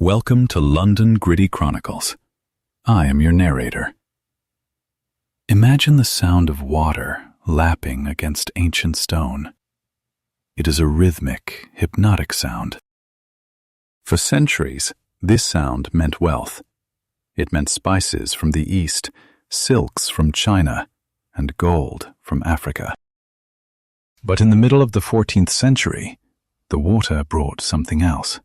Welcome to London Gritty Chronicles. I am your narrator. Imagine the sound of water lapping against ancient stone. It is a rhythmic, hypnotic sound. For centuries, this sound meant wealth. It meant spices from the East, silks from China, and gold from Africa. But in the middle of the 14th century, the water brought something else.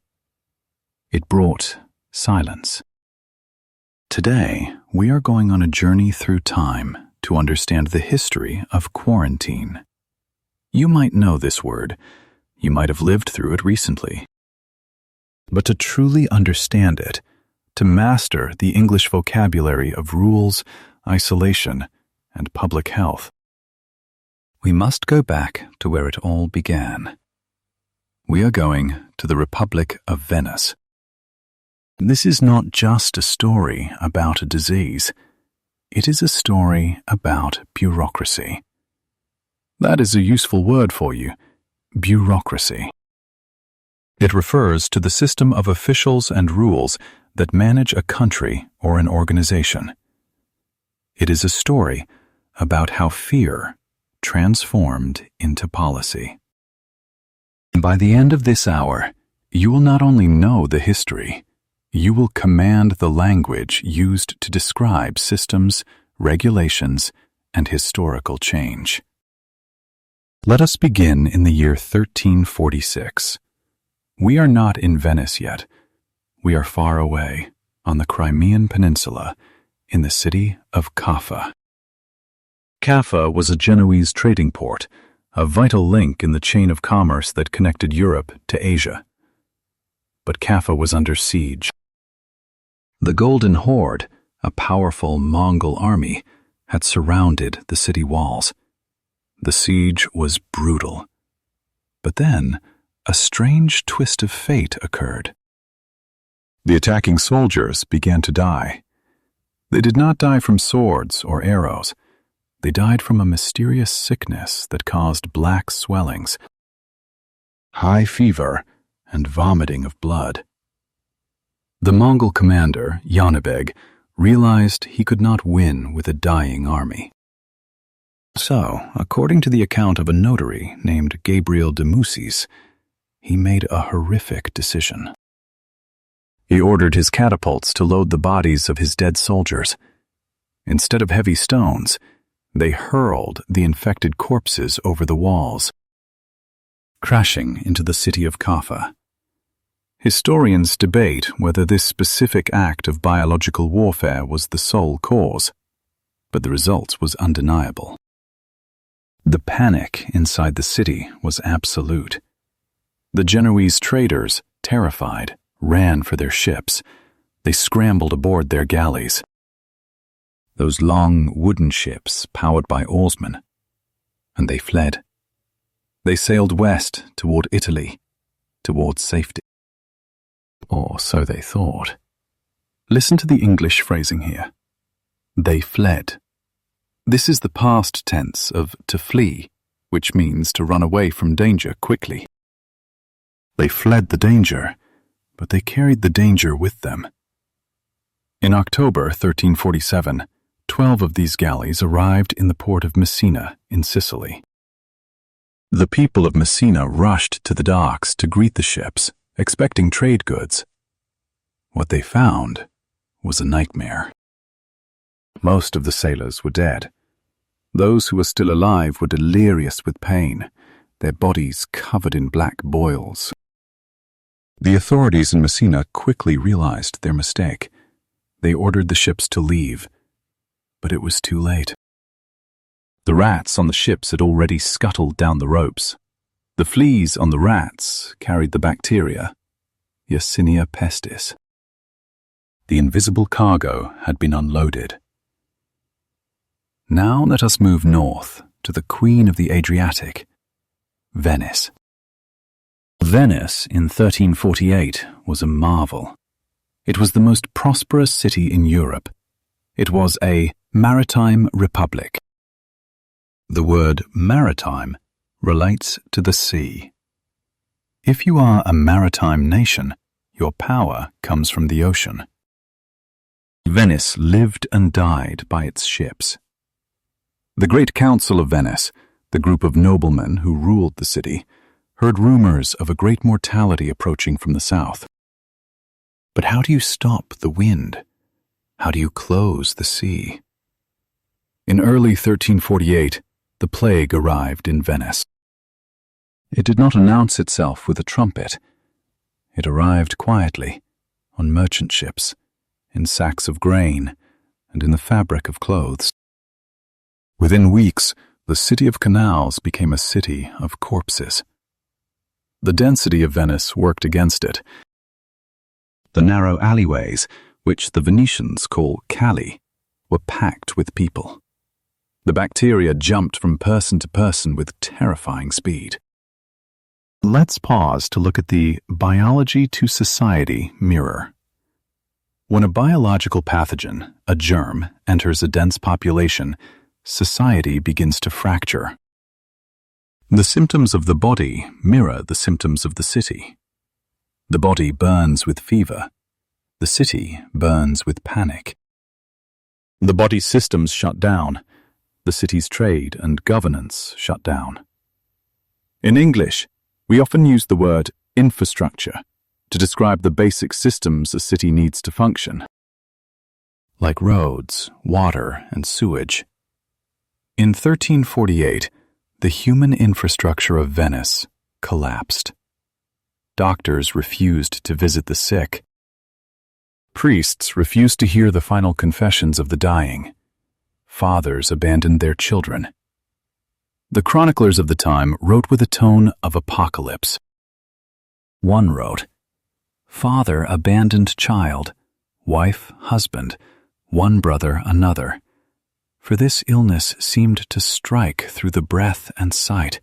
It brought silence. Today, we are going on a journey through time to understand the history of quarantine. You might know this word. You might have lived through it recently. But to truly understand it, to master the English vocabulary of rules, isolation, and public health, we must go back to where it all began. We are going to the Republic of Venice. This is not just a story about a disease. It is a story about bureaucracy. That is a useful word for you, bureaucracy. It refers to the system of officials and rules that manage a country or an organization. It is a story about how fear transformed into policy. By the end of this hour, you will not only know the history, you will command the language used to describe systems, regulations, and historical change. Let us begin in the year 1346. We are not in Venice yet. We are far away, on the Crimean Peninsula, in the city of Caffa. Caffa was a Genoese trading port, a vital link in the chain of commerce that connected Europe to Asia. But Caffa was under siege. The Golden Horde, a powerful Mongol army, had surrounded the city walls. The siege was brutal. But then, a strange twist of fate occurred. The attacking soldiers began to die. They did not die from swords or arrows. They died from a mysterious sickness that caused black swellings, high fever, and vomiting of blood. The Mongol commander, Yanibeg, realized he could not win with a dying army. So, according to the account of a notary named Gabriel de Musis, he made a horrific decision. He ordered his catapults to load the bodies of his dead soldiers. Instead of heavy stones, they hurled the infected corpses over the walls, crashing into the city of Caffa. Historians debate whether this specific act of biological warfare was the sole cause, but the result was undeniable. The panic inside the city was absolute. The Genoese traders, terrified, ran for their ships. They scrambled aboard their galleys, those long wooden ships powered by oarsmen, and they fled. They sailed west toward Italy, toward safety. Or so they thought. Listen to the English phrasing here. They fled. This is the past tense of to flee, which means to run away from danger quickly. They fled the danger, but they carried the danger with them. In October 1347, 12 of these galleys arrived in the port of Messina in Sicily. The people of Messina rushed to the docks to greet the ships, expecting trade goods. What they found was a nightmare. Most of the sailors were dead. Those who were still alive were delirious with pain, their bodies covered in black boils. The authorities in Messina quickly realized their mistake. They ordered the ships to leave, but it was too late. The rats on the ships had already scuttled down the ropes. The fleas on the rats carried the bacteria, Yersinia pestis. The invisible cargo had been unloaded. Now let us move north to the Queen of the Adriatic, Venice. Venice in 1348 was a marvel. It was the most prosperous city in Europe. It was a maritime republic. The word maritime relates to the sea. If you are a maritime nation, your power comes from the ocean. Venice lived and died by its ships. The Great Council of Venice, the group of noblemen who ruled the city, heard rumors of a great mortality approaching from the south. But how do you stop the wind? How do you close the sea? In early 1348, the plague arrived in Venice. It did not announce itself with a trumpet. It arrived quietly, on merchant ships, in sacks of grain, and in the fabric of clothes. Within weeks, the city of canals became a city of corpses. The density of Venice worked against it. The narrow alleyways, which the Venetians call calli, were packed with people. The bacteria jumped from person to person with terrifying speed. Let's pause to look at the biology to society mirror. When a biological pathogen, a germ, enters a dense population, society begins to fracture. The symptoms of the body mirror the symptoms of the city. The body burns with fever. The city burns with panic. The body's systems shut down. The city's trade and governance shut down. In English, we often use the word infrastructure to describe the basic systems a city needs to function, like roads, water, and sewage. In 1348, the human infrastructure of Venice collapsed. Doctors refused to visit the sick. Priests refused to hear the final confessions of the dying. Fathers abandoned their children. The chroniclers of the time wrote with a tone of apocalypse. One wrote, "Father abandoned child, wife husband, one brother another. For this illness seemed to strike through the breath and sight,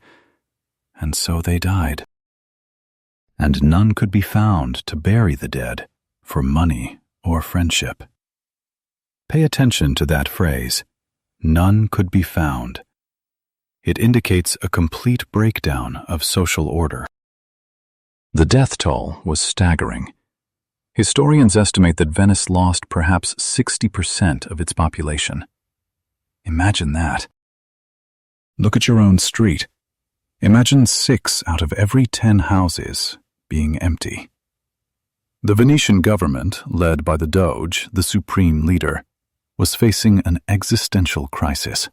and so they died. And none could be found to bury the dead for money or friendship." Pay attention to that phrase, "none could be found." It indicates a complete breakdown of social order. The death toll was staggering. Historians estimate that Venice lost perhaps 60% of its population. Imagine that. Look at your own street. Imagine 6 out of every 10 houses being empty. The Venetian government, led by the Doge, the supreme leader, was facing an existential crisis.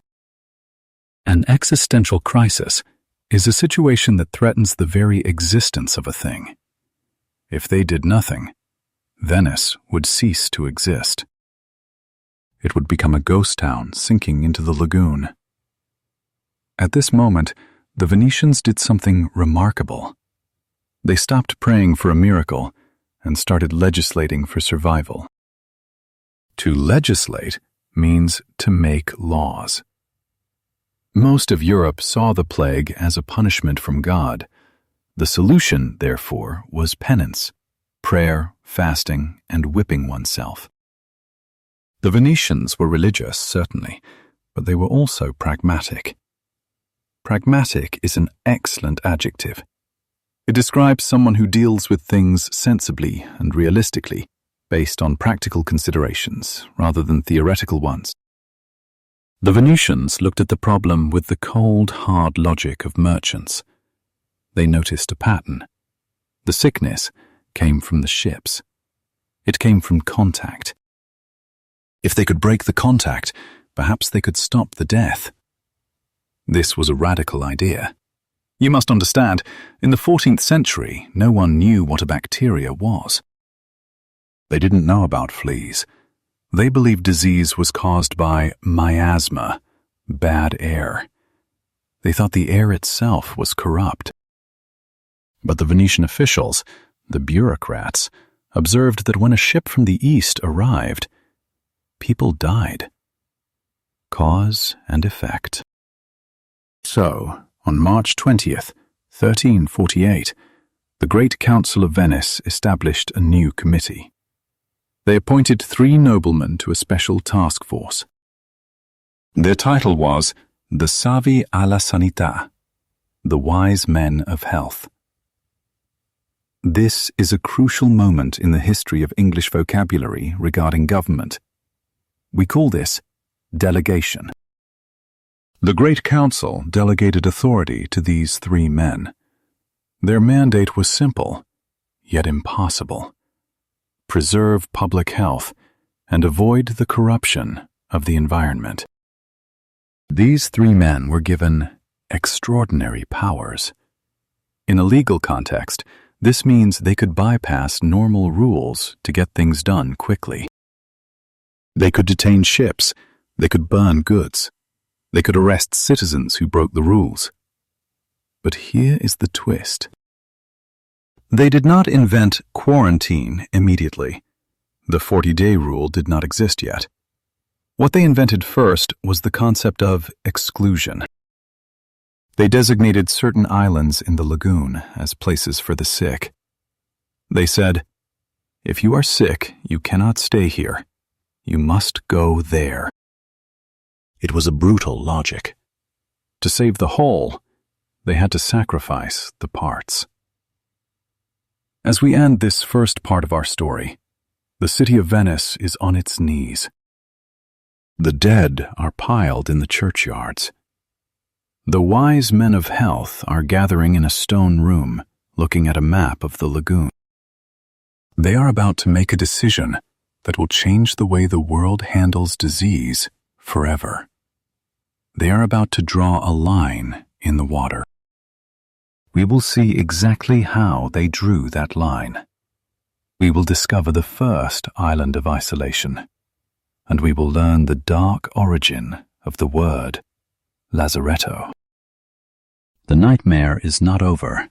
An existential crisis is a situation that threatens the very existence of a thing. If they did nothing, Venice would cease to exist. It would become a ghost town sinking into the lagoon. At this moment, the Venetians did something remarkable. They stopped praying for a miracle and started legislating for survival. To legislate means to make laws. Most of Europe saw the plague as a punishment from God. The solution, therefore, was penance, prayer, fasting, and whipping oneself. The Venetians were religious, certainly, but they were also pragmatic. Pragmatic is an excellent adjective. It describes someone who deals with things sensibly and realistically, based on practical considerations rather than theoretical ones. The Venetians looked at the problem with the cold, hard logic of merchants. They noticed a pattern. The sickness came from the ships. It came from contact. If they could break the contact, perhaps they could stop the death. This was a radical idea. You must understand, in the 14th century, no one knew what a bacteria was. They didn't know about fleas. They believed disease was caused by miasma, bad air. They thought the air itself was corrupt. But the Venetian officials, the bureaucrats, observed that when a ship from the east arrived, people died. Cause and effect. So, on March 20th, 1348, the Great Council of Venice established a new committee. They appointed 3 noblemen to a special task force. Their title was the Savi alla Sanità, the Wise Men of Health. This is a crucial moment in the history of English vocabulary regarding government. We call this delegation. The Great Council delegated authority to these three men. Their mandate was simple, yet impossible: preserve public health and avoid the corruption of the environment. These three men were given extraordinary powers. In a legal context, this means they could bypass normal rules to get things done quickly. They could detain ships, they could burn goods, they could arrest citizens who broke the rules. But here is the twist. They did not invent quarantine immediately. The 40-day rule did not exist yet. What they invented first was the concept of exclusion. They designated certain islands in the lagoon as places for the sick. They said, "If you are sick, you cannot stay here. You must go there." It was a brutal logic. To save the whole, they had to sacrifice the parts. As we end this first part of our story, the city of Venice is on its knees. The dead are piled in the churchyards. The wise men of health are gathering in a stone room, looking at a map of the lagoon. They are about to make a decision that will change the way the world handles disease forever. They are about to draw a line in the water. We will see exactly how they drew that line. We will discover the first island of isolation, and we will learn the dark origin of the word Lazaretto. The nightmare is not over.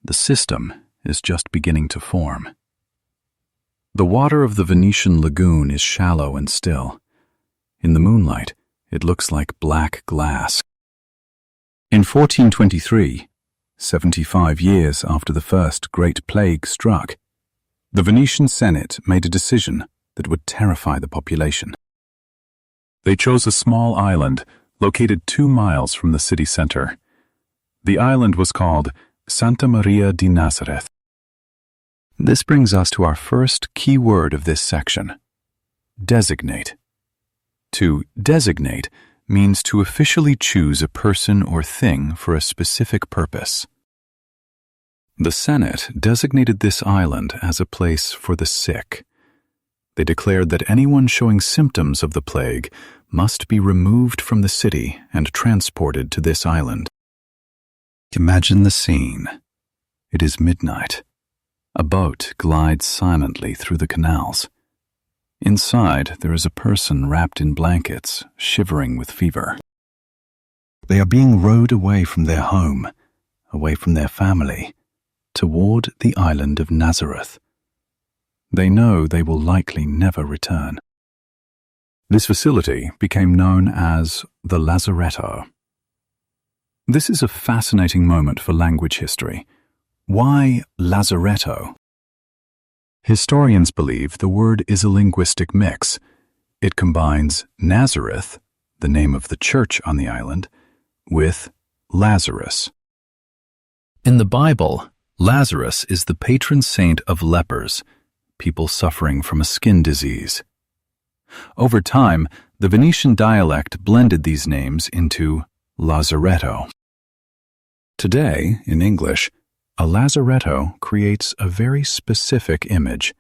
The system is just beginning to form. The water of the Venetian lagoon is shallow and still. In the moonlight, it looks like black glass. In 1423, 75 years after the first Great Plague struck, the Venetian Senate made a decision that would terrify the population. They chose a small island located 2 miles from the city center. The island was called Santa Maria di Nazareth. This brings us to our first key word of this section: designate. To designate means to officially choose a person or thing for a specific purpose. The Senate designated this island as a place for the sick. They declared that anyone showing symptoms of the plague must be removed from the city and transported to this island. Imagine the scene. It is midnight. A boat glides silently through the canals. Inside, there is a person wrapped in blankets, shivering with fever. They are being rowed away from their home, away from their family, toward the island of Nazareth. They know they will likely never return. This facility became known as the Lazaretto. This is a fascinating moment for language history. Why Lazaretto? Historians believe the word is a linguistic mix. It combines Nazareth, the name of the church on the island, with Lazarus. In the Bible, Lazarus is the patron saint of lepers, people suffering from a skin disease. Over time, the Venetian dialect blended these names into Lazaretto. Today, in English, a lazaretto creates a very specific image.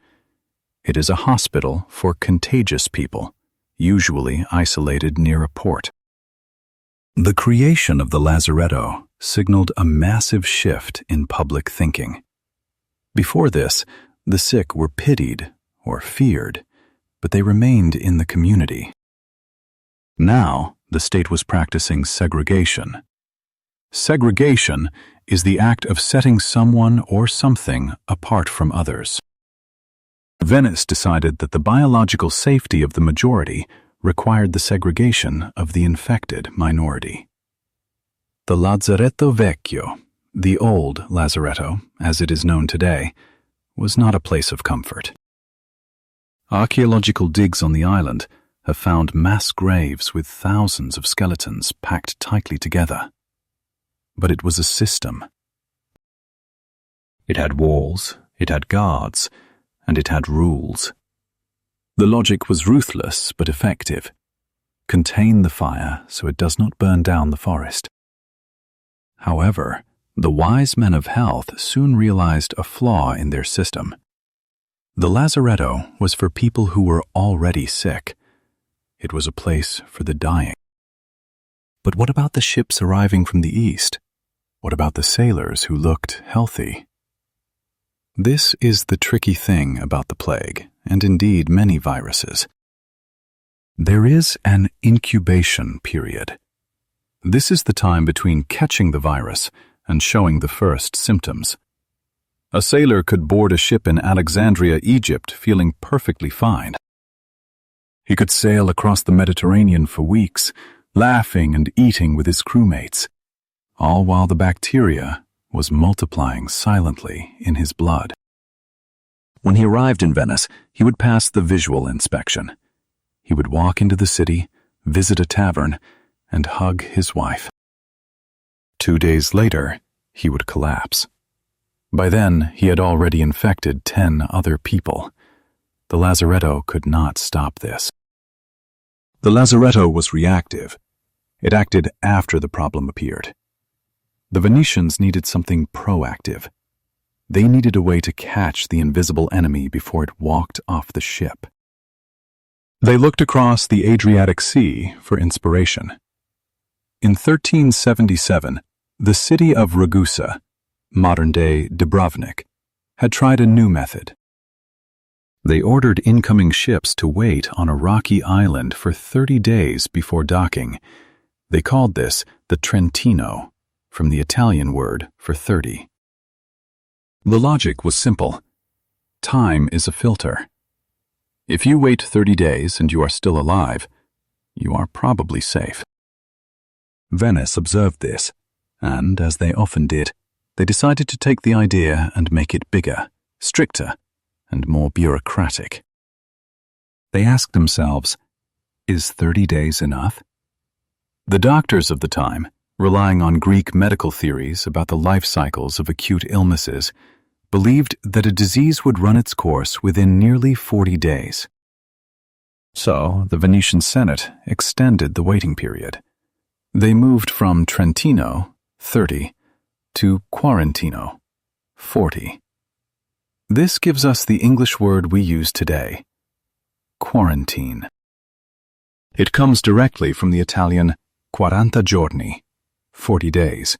It is a hospital for contagious people, usually isolated near a port. The creation of the lazaretto signaled a massive shift in public thinking. Before this, the sick were pitied or feared, but they remained in the community. Now, the state was practicing segregation. Segregation is the act of setting someone or something apart from others. Venice decided that the biological safety of the majority required the segregation of the infected minority. The Lazaretto Vecchio, the old Lazaretto, as it is known today, was not a place of comfort. Archaeological digs on the island have found mass graves with thousands of skeletons packed tightly together. But it was a system. It had walls, It had guards, and it had rules. The logic was ruthless but effective. Contain the fire so it does not burn down the forest. However, the wise men of health soon realized a flaw in their system. The Lazaretto was for people who were already sick. It was a place for the dying. But what about the ships arriving from the east? What about the sailors who looked healthy? This is the tricky thing about the plague, and indeed many viruses. There is an incubation period. This is the time between catching the virus and showing the first symptoms. A sailor could board a ship in Alexandria, Egypt, feeling perfectly fine. He could sail across the Mediterranean for weeks, laughing and eating with his crewmates, all while the bacteria was multiplying silently in his blood. When he arrived in Venice, he would pass the visual inspection. He would walk into the city, visit a tavern, and hug his wife. 2 days later, he would collapse. By then, he had already infected 10 other people. The Lazaretto could not stop this. The Lazaretto was reactive. It acted after the problem appeared. The Venetians needed something proactive. They needed a way to catch the invisible enemy before it walked off the ship. They looked across the Adriatic Sea for inspiration. In 1377, the city of Ragusa, modern-day Dubrovnik, had tried a new method. They ordered incoming ships to wait on a rocky island for 30 days before docking. They called this the Trentino, from the Italian word for 30. The logic was simple. Time is a filter. If you wait 30 days and you are still alive, you are probably safe. Venice observed this, and, as they often did, they decided to take the idea and make it bigger, stricter, and more bureaucratic. They asked themselves, is 30 days enough? The doctors of the time, relying on Greek medical theories about the life cycles of acute illnesses, believed that a disease would run its course within nearly 40 days. So, the Venetian Senate extended the waiting period. They moved from Trentino, 30, to Quarantino, 40. This gives us the English word we use today, quarantine. It comes directly from the Italian 40 giorni, 40 days.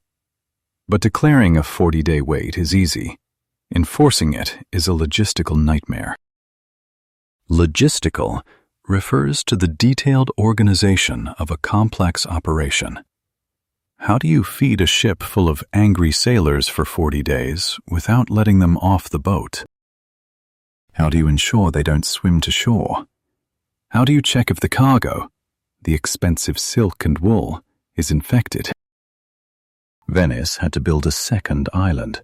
But declaring a 40-day wait is easy. Enforcing it is a logistical nightmare. Logistical refers to the detailed organization of a complex operation. How do you feed a ship full of angry sailors for 40 days without letting them off the boat? How do you ensure they don't swim to shore? How do you check if the cargo, the expensive silk and wool, is infected? Venice had to build a second island.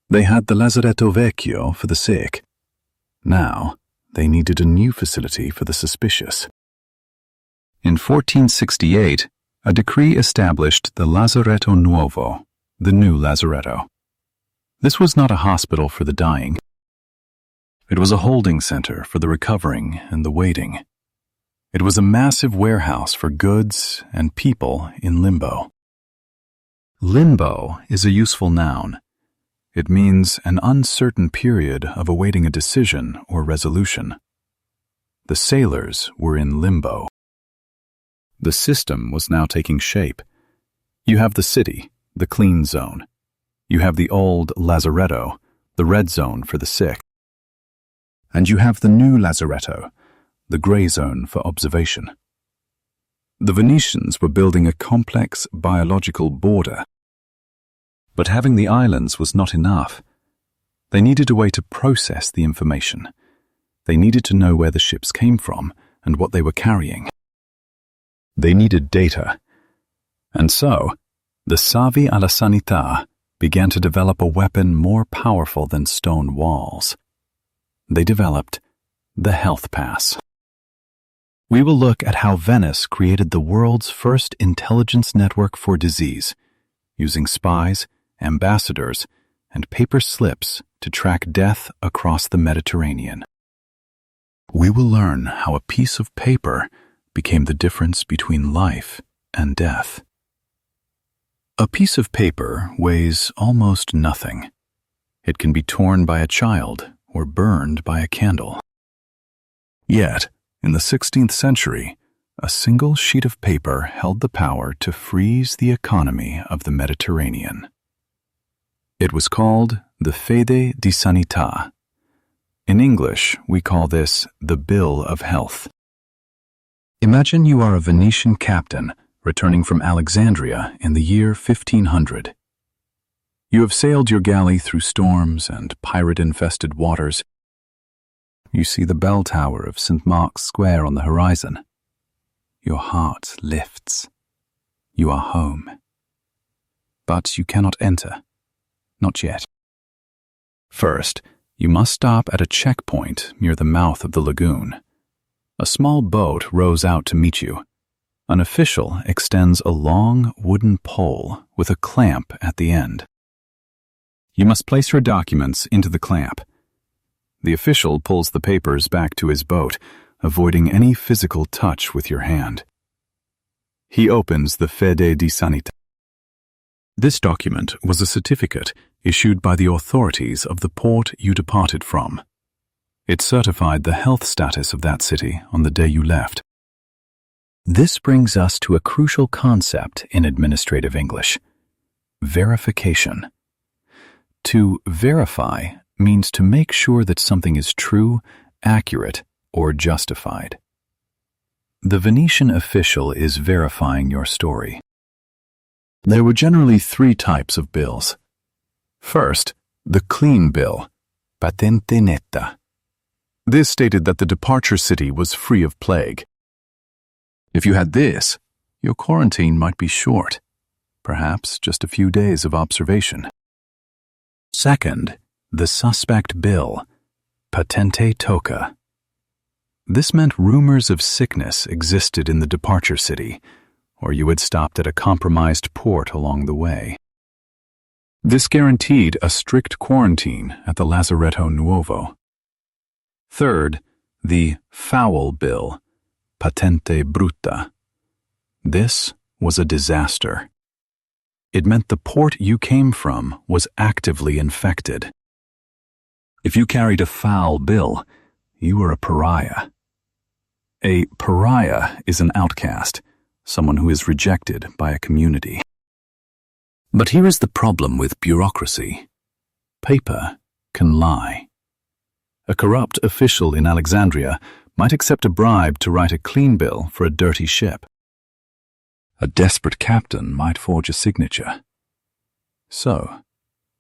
They had the Lazaretto Vecchio for the sick. Now, they needed a new facility for the suspicious. In 1468, a decree established the Lazaretto Nuovo, the new Lazaretto. This was not a hospital for the dying. It was a holding center for the recovering and the waiting. It was a massive warehouse for goods and people in limbo. Limbo is a useful noun. It means an uncertain period of awaiting a decision or resolution. The sailors were in limbo. The system was now taking shape. You have the city, the clean zone. You have the old Lazaretto, the red zone for the sick. And you have the new Lazaretto, the gray zone for observation. The Venetians were building a complex biological border. But having the islands was not enough. They needed a way to process the information. They needed to know where the ships came from and what they were carrying. They needed data. And so, the Savi alla Sanità began to develop a weapon more powerful than stone walls. They developed the Health Pass. We will look at how Venice created the world's first intelligence network for disease, using spies, ambassadors, and paper slips to track death across the Mediterranean. We will learn how a piece of paper became the difference between life and death. A piece of paper weighs almost nothing. It can be torn by a child or burned by a candle. Yet, in the 16th century, a single sheet of paper held the power to freeze the economy of the Mediterranean. It was called the Fede di Sanità. In English, we call this the Bill of Health. Imagine you are a Venetian captain returning from Alexandria in the year 1500. You have sailed your galley through storms and pirate-infested waters. You see the bell tower of St. Mark's Square on the horizon. Your heart lifts. You are home. But you cannot enter. Not yet. First, you must stop at a checkpoint near the mouth of the lagoon. A small boat rows out to meet you. An official extends a long wooden pole with a clamp at the end. You must place your documents into the clamp. The official pulls the papers back to his boat, avoiding any physical touch with your hand. He opens the Fede di Sanità. This document was a certificate issued by the authorities of the port you departed from. It certified the health status of that city on the day you left. This brings us to a crucial concept in administrative English: verification. To verify means to make sure that something is true, accurate, or justified. The Venetian official is verifying your story. There were generally three types of bills. First, the clean bill, patente netta. This stated that the departure city was free of plague. If you had this, your quarantine might be short, perhaps just a few days of observation. Second, the suspect bill, patente toca. This meant rumors of sickness existed in the departure city, or you had stopped at a compromised port along the way. This guaranteed a strict quarantine at the Lazaretto Nuovo. Third, the foul bill, patente brutta. This was a disaster. It meant the port you came from was actively infected. If you carried a foul bill, you were a pariah. A pariah is an outcast, someone who is rejected by a community. But here is the problem with bureaucracy. Paper can lie. A corrupt official in Alexandria might accept a bribe to write a clean bill for a dirty ship. A desperate captain might forge a signature. So,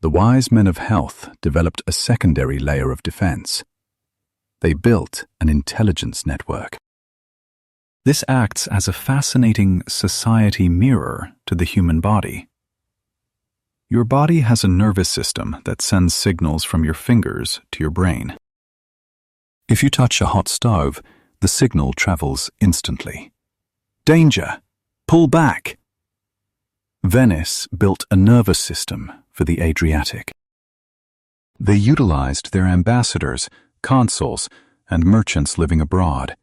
the wise men of health developed a secondary layer of defense. They built an intelligence network. This acts as a fascinating society mirror to the human body. Your body has a nervous system that sends signals from your fingers to your brain. If you touch a hot stove, the signal travels instantly. Danger! Pull back! Venice built a nervous system for the Adriatic. They utilized their ambassadors, consuls, and merchants living abroad.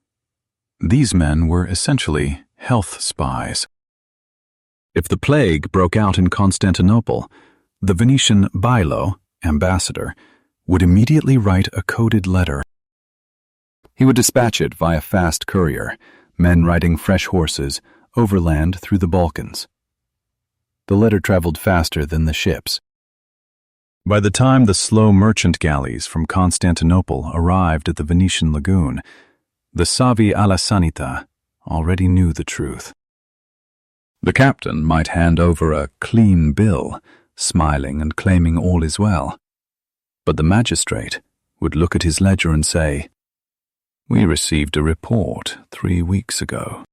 These men were essentially health spies. If the plague broke out in Constantinople, the Venetian bailo, ambassador, would immediately write a coded letter. He would dispatch it via fast courier, men riding fresh horses, overland through the Balkans. The letter traveled faster than the ships. By the time the slow merchant galleys from Constantinople arrived at the Venetian lagoon, the Savi alla Sanità already knew the truth. The captain might hand over a clean bill, smiling and claiming all is well. But the magistrate would look at his ledger and say, "We received a report 3 weeks ago.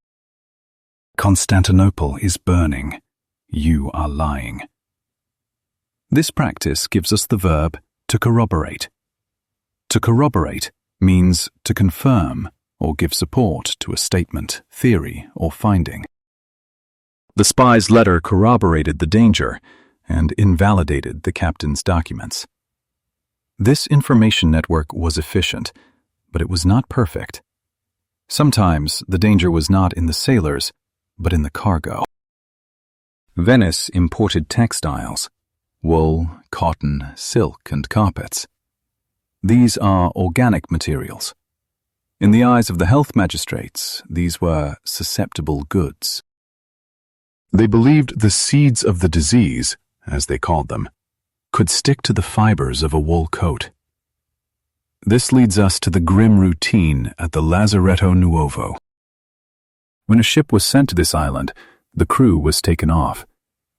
Constantinople is burning. You are lying." This practice gives us the verb to corroborate. To corroborate means to confirm or give support to a statement, theory, or finding. The spy's letter corroborated the danger and invalidated the captain's documents. This information network was efficient, but it was not perfect. Sometimes the danger was not in the sailors, but in the cargo. Venice imported textiles, wool, cotton, silk, and carpets. These are organic materials. In the eyes of the health magistrates, these were susceptible goods. They believed the seeds of the disease, as they called them, could stick to the fibers of a wool coat. This leads us to the grim routine at the Lazaretto Nuovo. When a ship was sent to this island, the crew was taken off.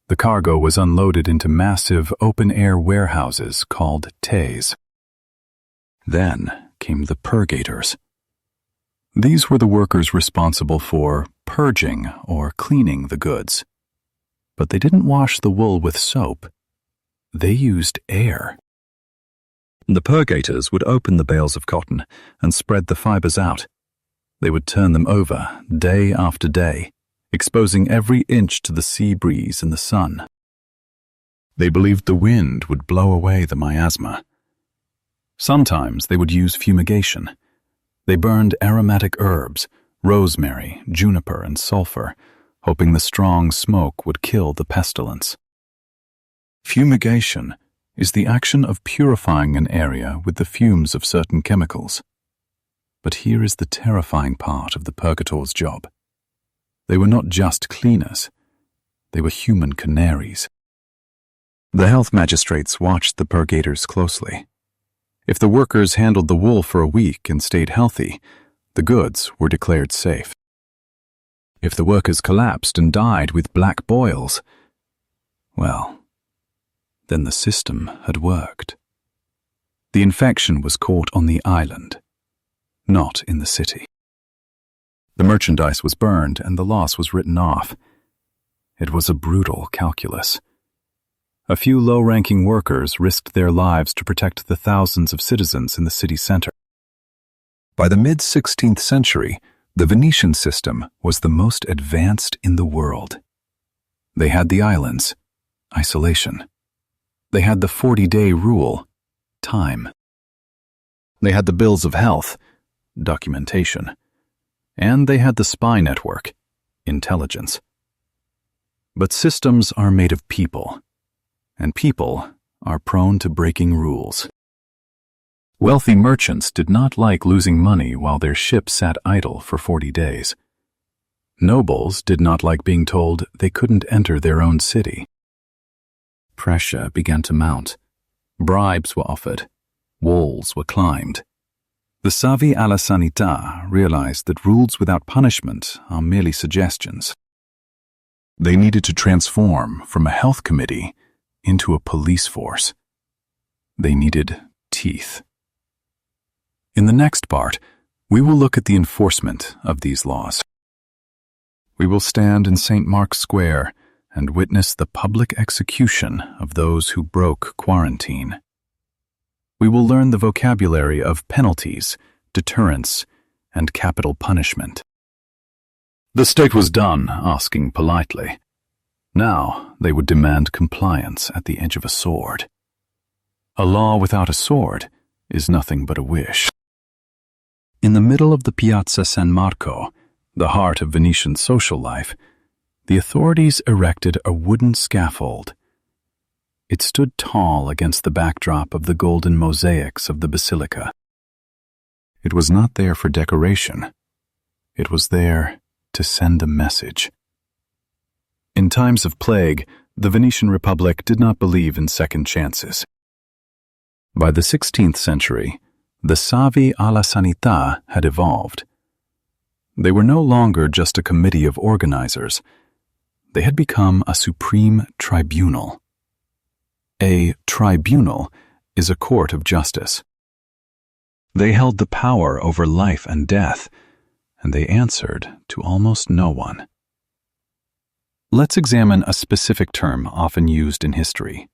The cargo was unloaded into massive open-air warehouses called tays. Then came the purgators. These were the workers responsible for purging or cleaning the goods. But they didn't wash the wool with soap. They used air. The purgators would open the bales of cotton and spread the fibers out. They would turn them over day after day, exposing every inch to the sea breeze and the sun. They believed the wind would blow away the miasma. Sometimes they would use fumigation. They burned aromatic herbs, rosemary, juniper, and sulfur, hoping the strong smoke would kill the pestilence. Fumigation is the action of purifying an area with the fumes of certain chemicals. But here is the terrifying part of the purgator's job. They were not just cleaners. They were human canaries. The health magistrates watched the purgators closely. If the workers handled the wool for a week and stayed healthy, the goods were declared safe. If the workers collapsed and died with black boils, well, then the system had worked. The infection was caught on the island, not in the city. The merchandise was burned and the loss was written off. It was a brutal calculus. A few low-ranking workers risked their lives to protect the thousands of citizens in the city center. By the mid-16th century, the Venetian system was the most advanced in the world. They had the islands, isolation. They had the 40-day rule, time. They had the bills of health, documentation. And they had the spy network, intelligence. But systems are made of people, and people are prone to breaking rules. Wealthy merchants did not like losing money while their ship sat idle for 40 days. Nobles did not like being told they couldn't enter their own city. Pressure began to mount. Bribes were offered. Walls were climbed. The Savi alla Sanità realized that rules without punishment are merely suggestions. They needed to transform from a health committee into a police force. They needed teeth. In the next part, we will look at the enforcement of these laws. We will stand in St. Mark's Square and witness the public execution of those who broke quarantine. We will learn the vocabulary of penalties, deterrence, and capital punishment. The state was done asking politely. Now they would demand compliance at the edge of a sword. A law without a sword is nothing but a wish. In the middle of the Piazza San Marco, the heart of Venetian social life, the authorities erected a wooden scaffold. It stood tall against the backdrop of the golden mosaics of the basilica. It was not there for decoration. It was there to send a message. In times of plague, the Venetian Republic did not believe in second chances. By the 16th century, the Savi alla Sanità had evolved. They were no longer just a committee of organizers. They had become a supreme tribunal. A tribunal is a court of justice. They held the power over life and death, and they answered to almost no one. Let's examine a specific term often used in history: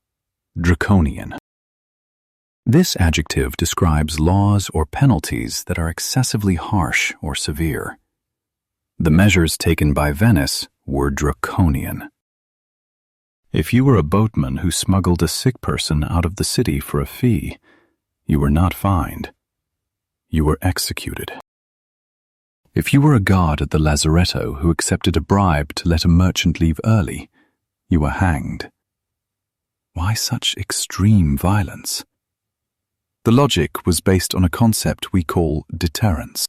draconian. This adjective describes laws or penalties that are excessively harsh or severe. The measures taken by Venice were draconian. If you were a boatman who smuggled a sick person out of the city for a fee, You were not fined. You were executed. If you were a guard at the Lazaretto who accepted a bribe to let a merchant leave early, you were hanged. Why such extreme violence? The logic was based on a concept we call deterrence.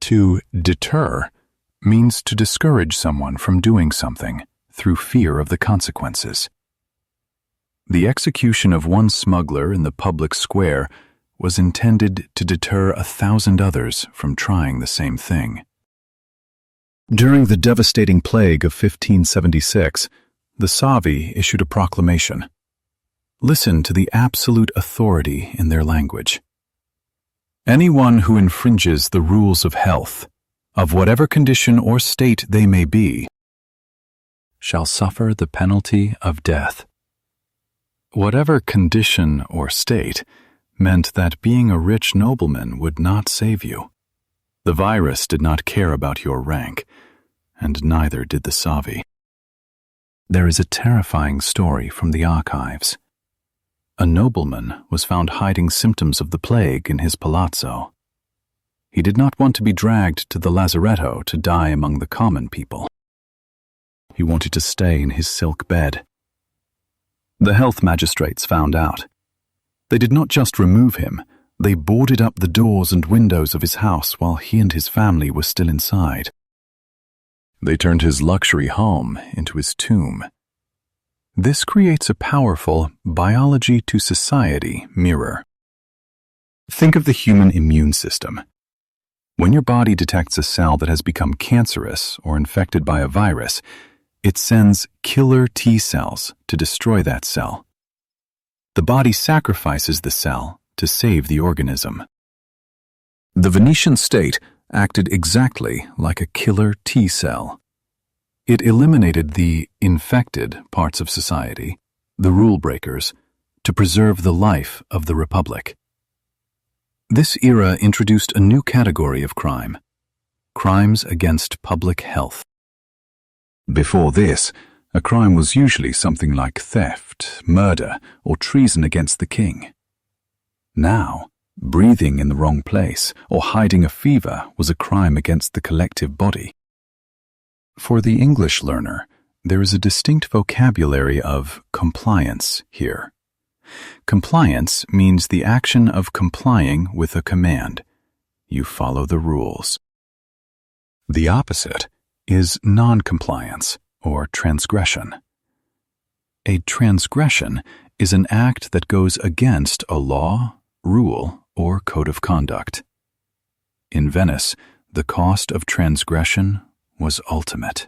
To deter means to discourage someone from doing something through fear of the consequences. The execution of one smuggler in the public square was intended to deter 1,000 others from trying the same thing. During the devastating plague of 1576, the Savi issued a proclamation. Listen to the absolute authority in their language. Anyone who infringes the rules of health, of whatever condition or state they may be, shall suffer the penalty of death. Whatever condition or state meant that being a rich nobleman would not save you. The virus did not care about your rank, and neither did the Savi. There is a terrifying story from the archives. A nobleman was found hiding symptoms of the plague in his palazzo. He did not want to be dragged to the Lazaretto to die among the common people. He wanted to stay in his silk bed. The health magistrates found out. They did not just remove him, they boarded up the doors and windows of his house while he and his family were still inside. They turned his luxury home into his tomb. This creates a powerful biology to society mirror. Think of the human immune system. When your body detects a cell that has become cancerous or infected by a virus, it sends killer T cells to destroy that cell. The body sacrifices the cell to save the organism. The Venetian state acted exactly like a killer T cell. It eliminated the infected parts of society, the rule breakers, to preserve the life of the Republic. This era introduced a new category of crime: crimes against public health. Before this, a crime was usually something like theft, murder, or treason against the king. Now, breathing in the wrong place or hiding a fever was a crime against the collective body. For the English learner, there is a distinct vocabulary of compliance here. Compliance means the action of complying with a command. You follow the rules. The opposite is non-compliance or transgression. A transgression is an act that goes against a law, rule, or code of conduct. In Venice, the cost of transgression was ultimate.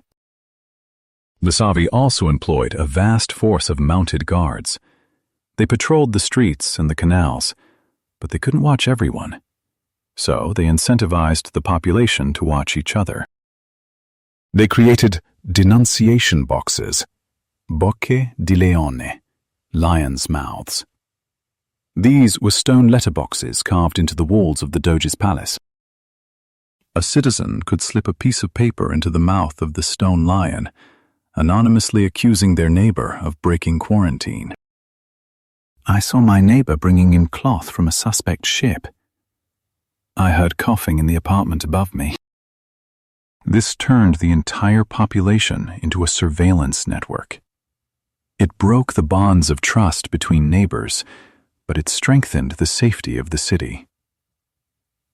The Savi also employed a vast force of mounted guards. They patrolled the streets and the canals, but they couldn't watch everyone. So they incentivized the population to watch each other. They created denunciation boxes, bocche di leone, lions' mouths. These were stone letterboxes carved into the walls of the Doge's palace. A citizen could slip a piece of paper into the mouth of the stone lion, anonymously accusing their neighbor of breaking quarantine. I saw my neighbor bringing in cloth from a suspect ship. I heard coughing in the apartment above me. This turned the entire population into a surveillance network. It broke the bonds of trust between neighbors, but it strengthened the safety of the city.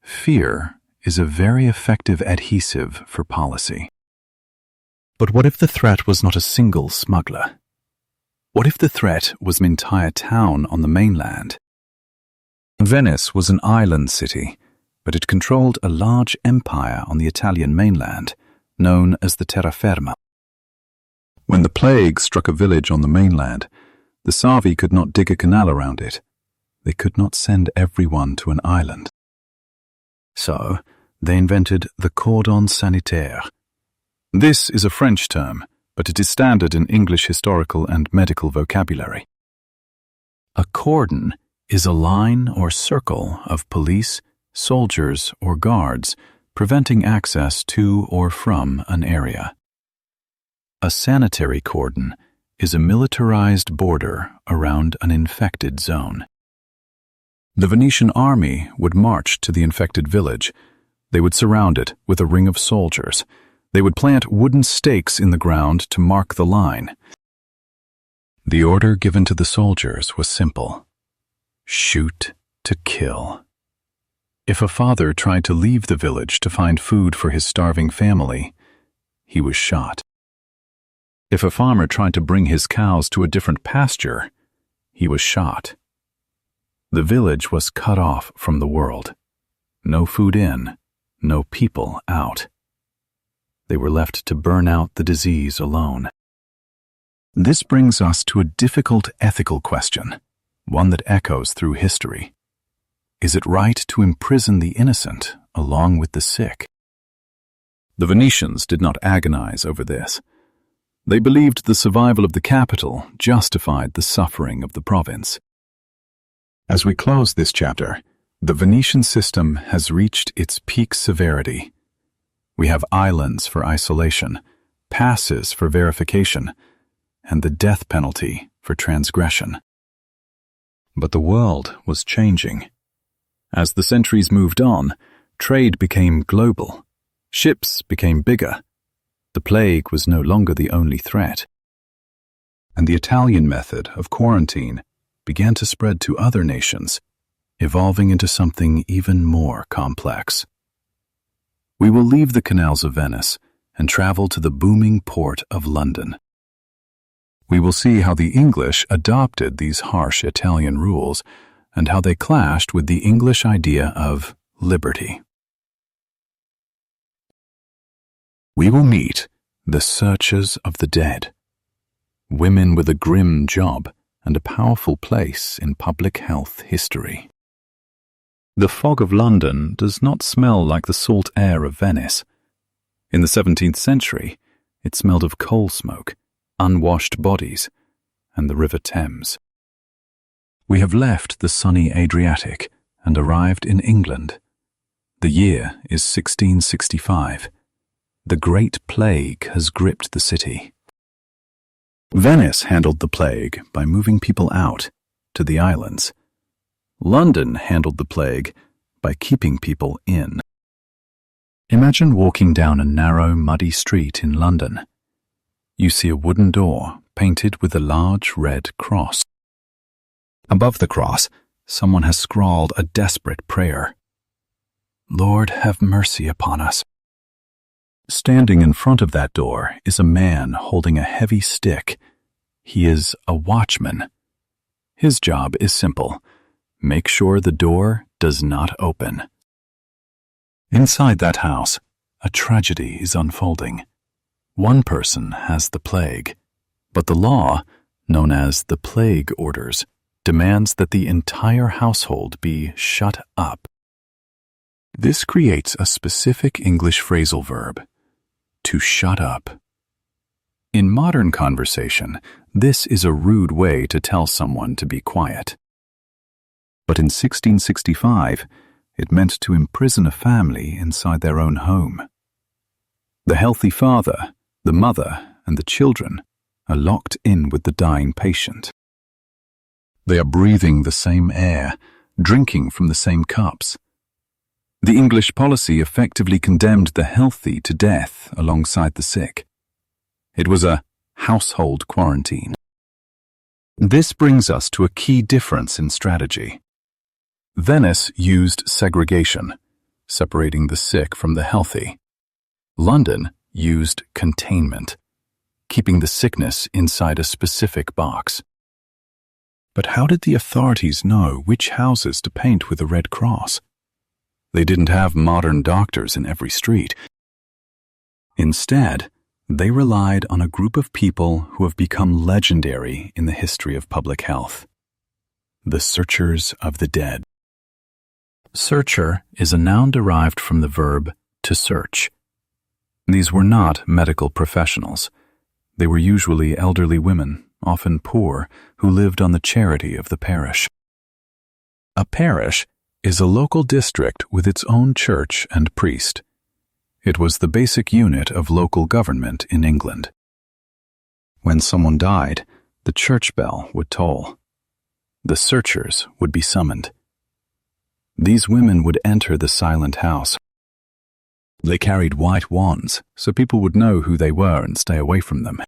Fear is a very effective adhesive for policy. But what if the threat was not a single smuggler? What if the threat was an entire town on the mainland? Venice was an island city, but it controlled a large empire on the Italian mainland, known as the terraferma. When the plague struck a village on the mainland, the Savi could not dig a canal around it. They could not send everyone to an island. So, they invented the cordon sanitaire. This is a French term, but it is standard in English historical and medical vocabulary. A cordon is a line or circle of police, soldiers, or guards preventing access to or from an area. A sanitary cordon is a militarized border around an infected zone. The Venetian army would march to the infected village. They would surround it with a ring of soldiers. They would plant wooden stakes in the ground to mark the line. The order given to the soldiers was simple: shoot to kill. If a father tried to leave the village to find food for his starving family, he was shot. If a farmer tried to bring his cows to a different pasture, he was shot. The village was cut off from the world. No food in, no people out. They were left to burn out the disease alone. This brings us to a difficult ethical question, one that echoes through history. Is it right to imprison the innocent along with the sick? The Venetians did not agonize over this. They believed the survival of the capital justified the suffering of the province. As we close this chapter, the Venetian system has reached its peak severity. We have islands for isolation, passes for verification, and the death penalty for transgression. But the world was changing. As the centuries moved on, trade became global. Ships became bigger. The plague was no longer the only threat. And the Italian method of quarantine began to spread to other nations, evolving into something even more complex. We will leave the canals of Venice and travel to the booming port of London. We will see how the English adopted these harsh Italian rules and how they clashed with the English idea of liberty. We will meet the searchers of the dead, women with a grim job and a powerful place in public health history. The fog of London does not smell like the salt air of Venice. In the 17th century, it smelled of coal smoke, unwashed bodies, and the River Thames. We have left the sunny Adriatic and arrived in England. The year is 1665. The Great Plague has gripped the city. Venice handled the plague by moving people out to the islands. London handled the plague by keeping people in. Imagine walking down a narrow, muddy street in London. You see a wooden door painted with a large red cross. Above the cross, someone has scrawled a desperate prayer. "Lord, have mercy upon us." Standing in front of that door is a man holding a heavy stick. He is a watchman. His job is simple: make sure the door does not open. Inside that house, a tragedy is unfolding. One person has the plague, but the law, known as the plague orders, demands that the entire household be shut up. This creates a specific English phrasal verb: to shut up. In modern conversation, this is a rude way to tell someone to be quiet. But in 1665, it meant to imprison a family inside their own home. The healthy father, the mother, and the children are locked in with the dying patient. They are breathing the same air, drinking from the same cups. The English policy effectively condemned the healthy to death alongside the sick. It was a household quarantine. This brings us to a key difference in strategy. Venice used segregation, separating the sick from the healthy. London used containment, keeping the sickness inside a specific box. But how did the authorities know which houses to paint with a red cross? They didn't have modern doctors in every street. Instead, they relied on a group of people who have become legendary in the history of public health: the searchers of the dead. Searcher is a noun derived from the verb to search. These were not medical professionals. They were usually elderly women, often poor, who lived on the charity of the parish. A parish is a local district with its own church and priest. It was the basic unit of local government in England. When someone died, the church bell would toll. The searchers would be summoned. These women would enter the silent house. They carried white wands, so people would know who they were and stay away from them.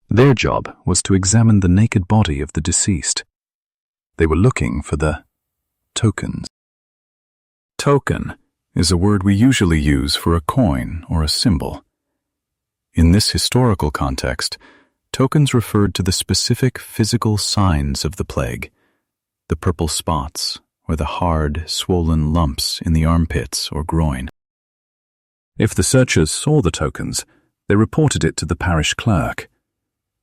Their job was to examine the naked body of the deceased. They were looking for the tokens. Token is a word we usually use for a coin or a symbol. In this historical context, tokens referred to the specific physical signs of the plague, the purple spots or the hard, swollen lumps in the armpits or groin. If the searchers saw the tokens, they reported it to the parish clerk.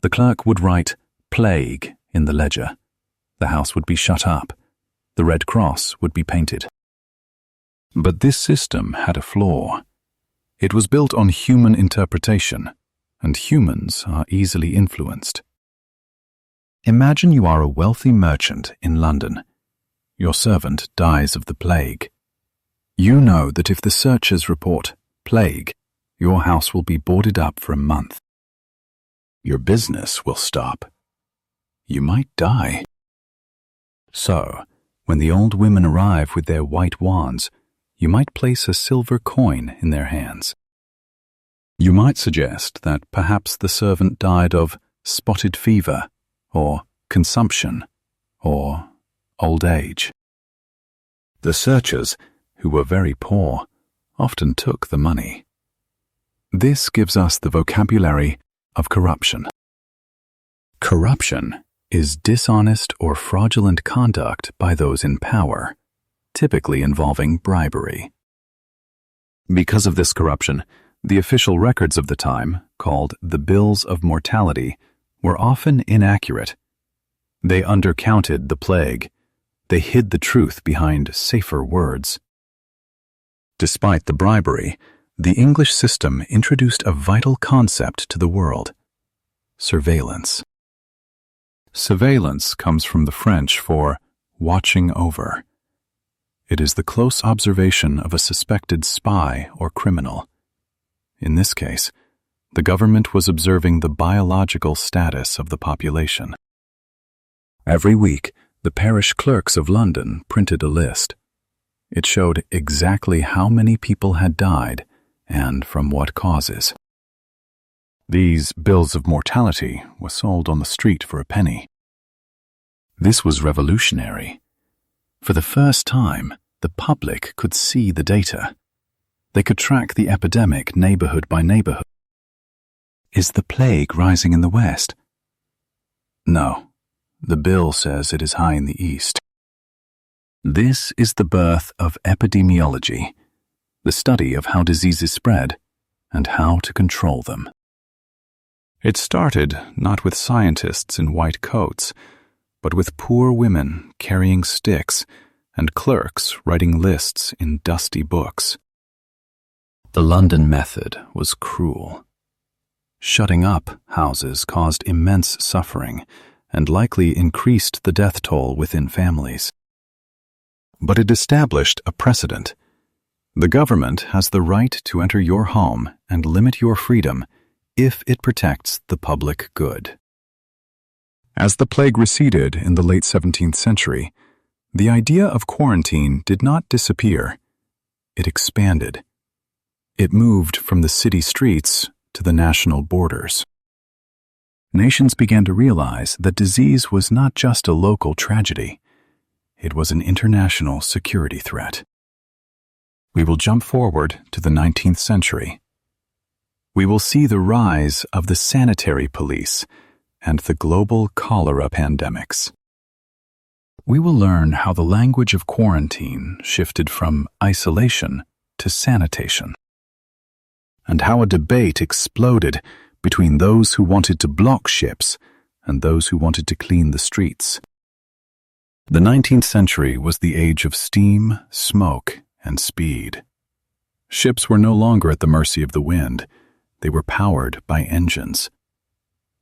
The clerk would write "plague" in the ledger. The house would be shut up. The Red Cross would be painted. But this system had a flaw. It was built on human interpretation, and humans are easily influenced. Imagine you are a wealthy merchant in London. Your servant dies of the plague. You know that if the searchers report plague, your house will be boarded up for a month. Your business will stop. You might die. So, when the old women arrive with their white wands, you might place a silver coin in their hands. You might suggest that perhaps the servant died of spotted fever, or consumption, or old age. The searchers, who were very poor, often took the money. This gives us the vocabulary of corruption. Corruption is dishonest or fraudulent conduct by those in power, typically involving bribery. Because of this corruption, the official records of the time, called the Bills of Mortality, were often inaccurate. They undercounted the plague. They hid the truth behind safer words. Despite the bribery, the English system introduced a vital concept to the world: surveillance. Surveillance comes from the French for watching over. It is the close observation of a suspected spy or criminal. In this case, the government was observing the biological status of the population. Every week, the parish clerks of London printed a list. It showed exactly how many people had died and from what causes. These bills of mortality were sold on the street for a penny. This was revolutionary. For the first time, the public could see the data. They could track the epidemic neighborhood by neighborhood. Is the plague rising in the West? No. The bill says it is high in the East. This is the birth of epidemiology, the study of how diseases spread and how to control them. It started not with scientists in white coats, but with poor women carrying sticks and clerks writing lists in dusty books. The London method was cruel. Shutting up houses caused immense suffering and likely increased the death toll within families. But it established a precedent. The government has the right to enter your home and limit your freedom if it protects the public good. As the plague receded in the late 17th century, the idea of quarantine did not disappear. It expanded. It moved from the city streets to the national borders. Nations began to realize that disease was not just a local tragedy. It was an international security threat. We will jump forward to the 19th century. We will see the rise of the sanitary police and the global cholera pandemics. We will learn how the language of quarantine shifted from isolation to sanitation, and how a debate exploded between those who wanted to block ships and those who wanted to clean the streets. The 19th century was the age of steam, smoke, and speed. Ships were no longer at the mercy of the wind. They were powered by engines.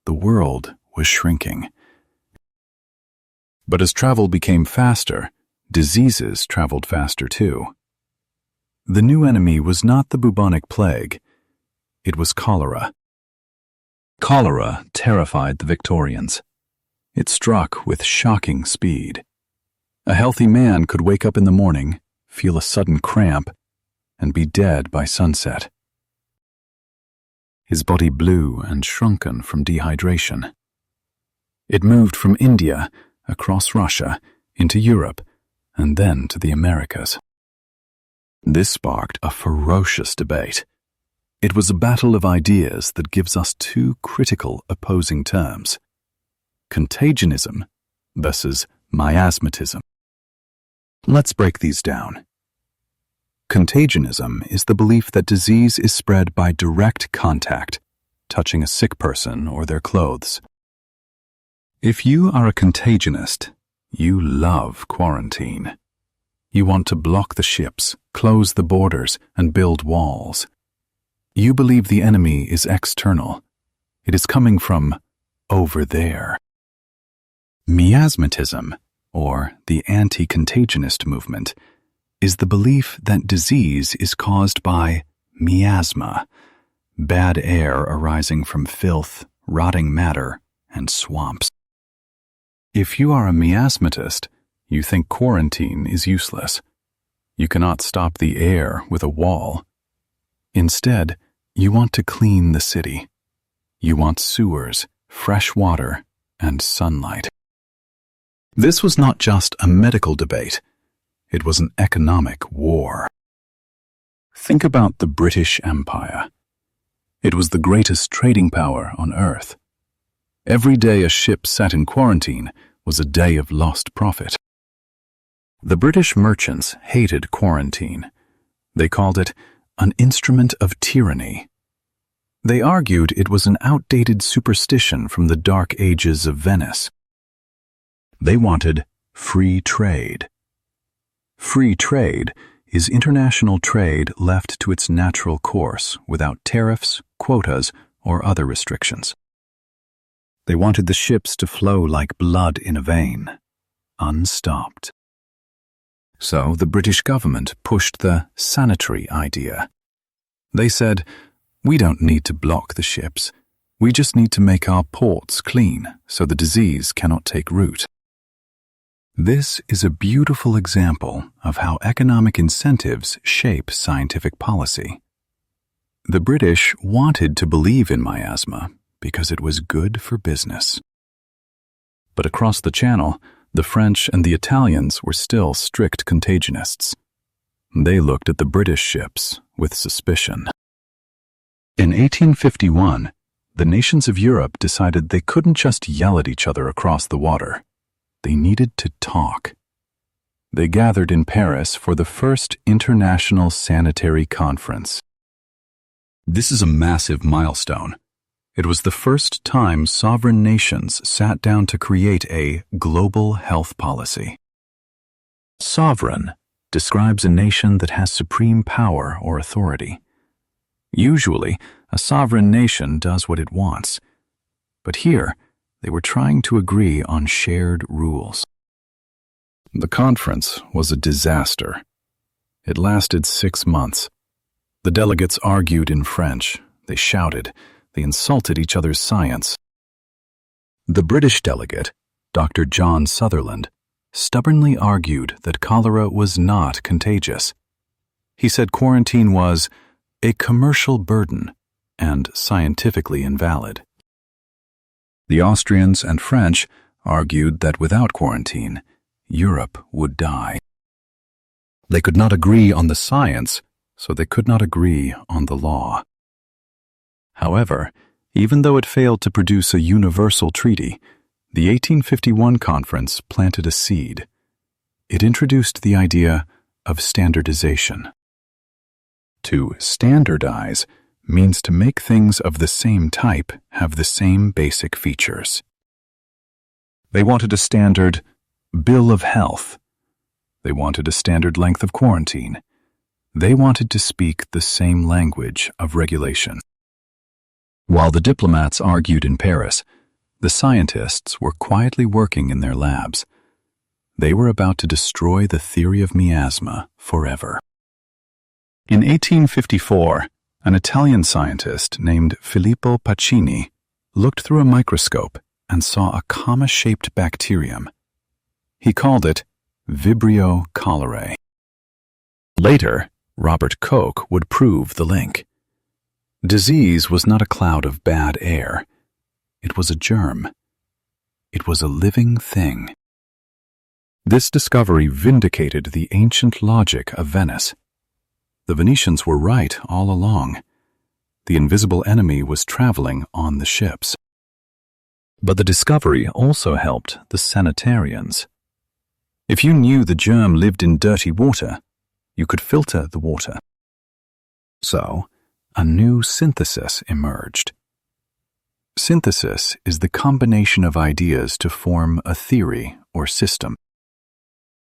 The world was shrinking. But as travel became faster, diseases traveled faster too. The new enemy was not the bubonic plague. It was cholera. Cholera terrified the Victorians. It struck with shocking speed. A healthy man could wake up in the morning, feel a sudden cramp, and be dead by sunset. His body blue and shrunken from dehydration. It moved from India, across Russia, into Europe, and then to the Americas. This sparked a ferocious debate. It was a battle of ideas that gives us two critical opposing terms: contagionism versus miasmatism. Let's break these down. Contagionism is the belief that disease is spread by direct contact, touching a sick person or their clothes. If you are a contagionist, you love quarantine. You want to block the ships, close the borders, and build walls. You believe the enemy is external. It is coming from over there. Miasmatism, or the anti-contagionist movement, is the belief that disease is caused by miasma, bad air arising from filth, rotting matter, and swamps. If you are a miasmatist, you think quarantine is useless. You cannot stop the air with a wall. Instead, you want to clean the city. You want sewers, fresh water, and sunlight. This was not just a medical debate. It was an economic war. Think about the British Empire. It was the greatest trading power on earth. Every day a ship sat in quarantine was a day of lost profit. The British merchants hated quarantine. They called it an instrument of tyranny. They argued it was an outdated superstition from the Dark Ages of Venice. They wanted free trade. Free trade is international trade left to its natural course without tariffs, quotas, or other restrictions. They wanted the ships to flow like blood in a vein, unstopped. So the British government pushed the sanitary idea. They said, "We don't need to block the ships. We just need to make our ports clean so the disease cannot take root." This is a beautiful example of how economic incentives shape scientific policy. The British wanted to believe in miasma because it was good for business. But across the Channel, the French and the Italians were still strict contagionists. They looked at the British ships with suspicion. In 1851, the nations of Europe decided they couldn't just yell at each other across the water. They needed to talk. They gathered in Paris for the first International Sanitary Conference. This is a massive milestone. It was the first time sovereign nations sat down to create a global health policy. Sovereign describes a nation that has supreme power or authority. Usually, a sovereign nation does what it wants. But here, they were trying to agree on shared rules. The conference was a disaster. It lasted 6 months. The delegates argued in French. They shouted. They insulted each other's science. The British delegate, Dr. John Sutherland, stubbornly argued that cholera was not contagious. He said quarantine was a commercial burden and scientifically invalid. The Austrians and French argued that without quarantine, Europe would die. They could not agree on the science, so they could not agree on the law. However, even though it failed to produce a universal treaty, the 1851 conference planted a seed. It introduced the idea of standardization. To standardize means to make things of the same type have the same basic features. They wanted a standard bill of health. They wanted a standard length of quarantine. They wanted to speak the same language of regulation. While the diplomats argued in Paris, the scientists were quietly working in their labs. They were about to destroy the theory of miasma forever. In 1854, an Italian scientist named Filippo Pacini looked through a microscope and saw a comma-shaped bacterium. He called it Vibrio cholerae. Later, Robert Koch would prove the link. Disease was not a cloud of bad air. It was a germ. It was a living thing. This discovery vindicated the ancient logic of Venice. The Venetians were right all along. The invisible enemy was traveling on the ships. But the discovery also helped the sanitarians. If you knew the germ lived in dirty water, you could filter the water. So, a new synthesis emerged. Synthesis is the combination of ideas to form a theory or system.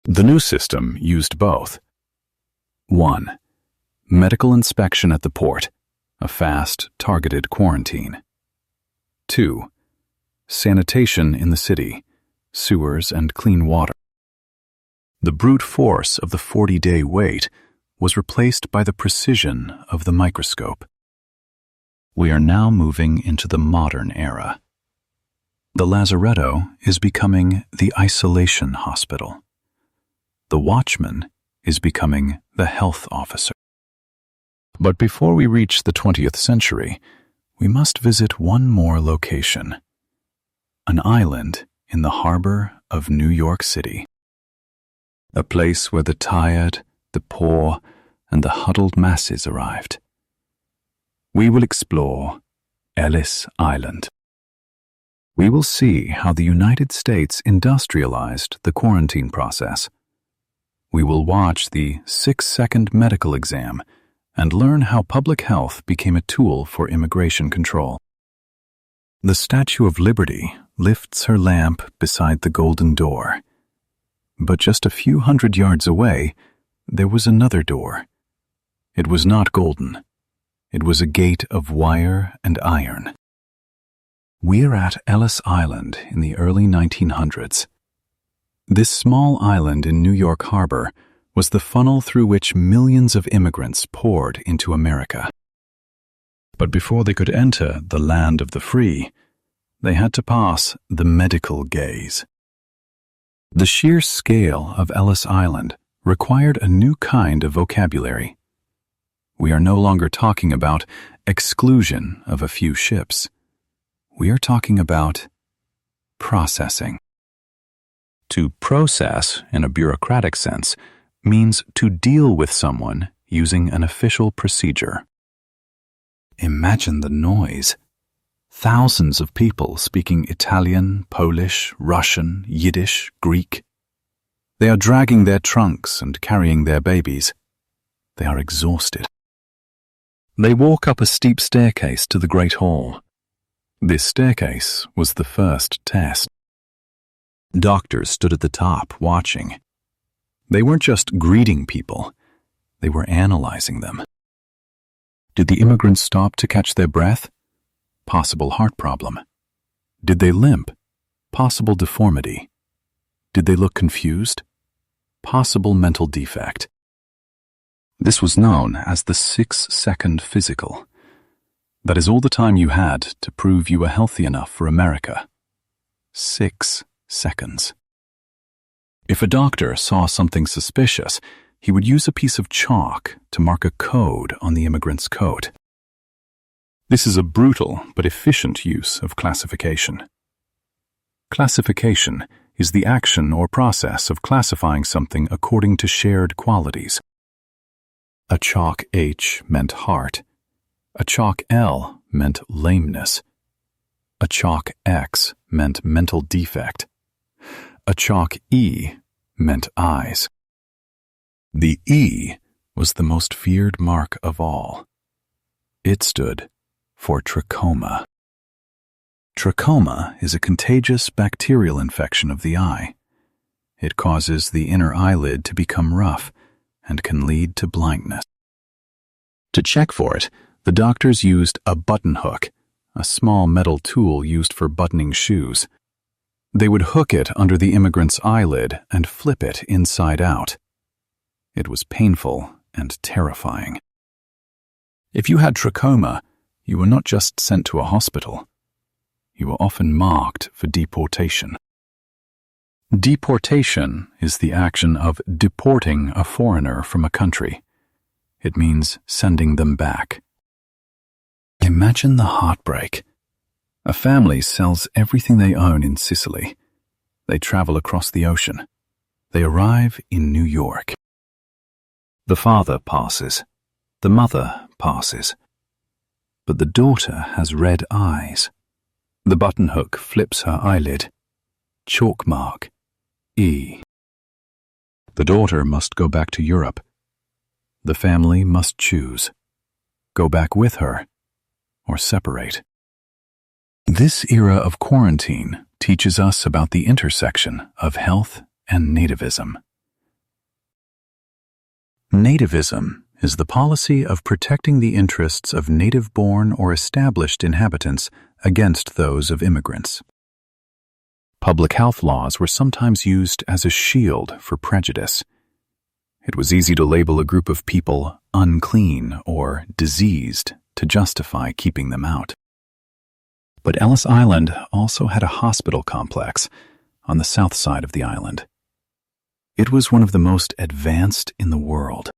The new system used both. 1. Medical inspection at the port, a fast, targeted quarantine. 2. Sanitation in the city, sewers and clean water. The brute force of the 40-day wait was replaced by the precision of the microscope. We are now moving into the modern era. The Lazaretto is becoming the isolation hospital. The watchman is becoming the health officer. But before we reach the 20th century, we must visit one more location. An island in the harbor of New York City. A place where the tired, the poor, and the huddled masses arrived. We will explore Ellis Island. We will see how the United States industrialized the quarantine process. We will watch the 6-second medical exam and learn how public health became a tool for immigration control. The Statue of Liberty lifts her lamp beside the golden door. But just a few hundred yards away, there was another door. It was not golden. It was a gate of wire and iron. We're at Ellis Island in the early 1900s. This small island in New York Harbor was the funnel through which millions of immigrants poured into America. But before they could enter the land of the free, they had to pass the medical gaze. The sheer scale of Ellis Island required a new kind of vocabulary. We are no longer talking about exclusion of a few ships. We are talking about processing. To process, in a bureaucratic sense, means to deal with someone using an official procedure. Imagine the noise. Thousands of people speaking Italian, Polish, Russian, Yiddish, Greek. They are dragging their trunks and carrying their babies. They are exhausted. They walk up a steep staircase to the Great Hall. This staircase was the first test. Doctors stood at the top, watching. They weren't just greeting people, they were analyzing them. Did the immigrants stop to catch their breath? Possible heart problem. Did they limp? Possible deformity. Did they look confused? Possible mental defect. This was known as the 6-second physical. That is all the time you had to prove you were healthy enough for America. 6 seconds. If a doctor saw something suspicious, he would use a piece of chalk to mark a code on the immigrant's coat. This is a brutal but efficient use of classification. Classification is the action or process of classifying something according to shared qualities. A chalk H meant heart. A chalk L meant lameness. A chalk X meant mental defect. A chalk E meant eyes. The E was the most feared mark of all. It stood for trachoma. Trachoma is a contagious bacterial infection of the eye. It causes the inner eyelid to become rough and can lead to blindness. To check for it, the doctors used a button hook, a small metal tool used for buttoning shoes. They would hook it under the immigrant's eyelid and flip it inside out. It was painful and terrifying. If you had trachoma, you were not just sent to a hospital. You were often marked for deportation. Deportation is the action of deporting a foreigner from a country. It means sending them back. Imagine the heartbreak. A family sells everything they own in Sicily. They travel across the ocean. They arrive in New York. The father passes. The mother passes. But the daughter has red eyes. The button hook flips her eyelid. Chalk mark. E. The daughter must go back to Europe. The family must choose. Go back with her or separate. This era of quarantine teaches us about the intersection of health and nativism. Nativism is the policy of protecting the interests of native-born or established inhabitants against those of immigrants. Public health laws were sometimes used as a shield for prejudice. It was easy to label a group of people unclean or diseased to justify keeping them out. But Ellis Island also had a hospital complex on the south side of the island. It was one of the most advanced in the world.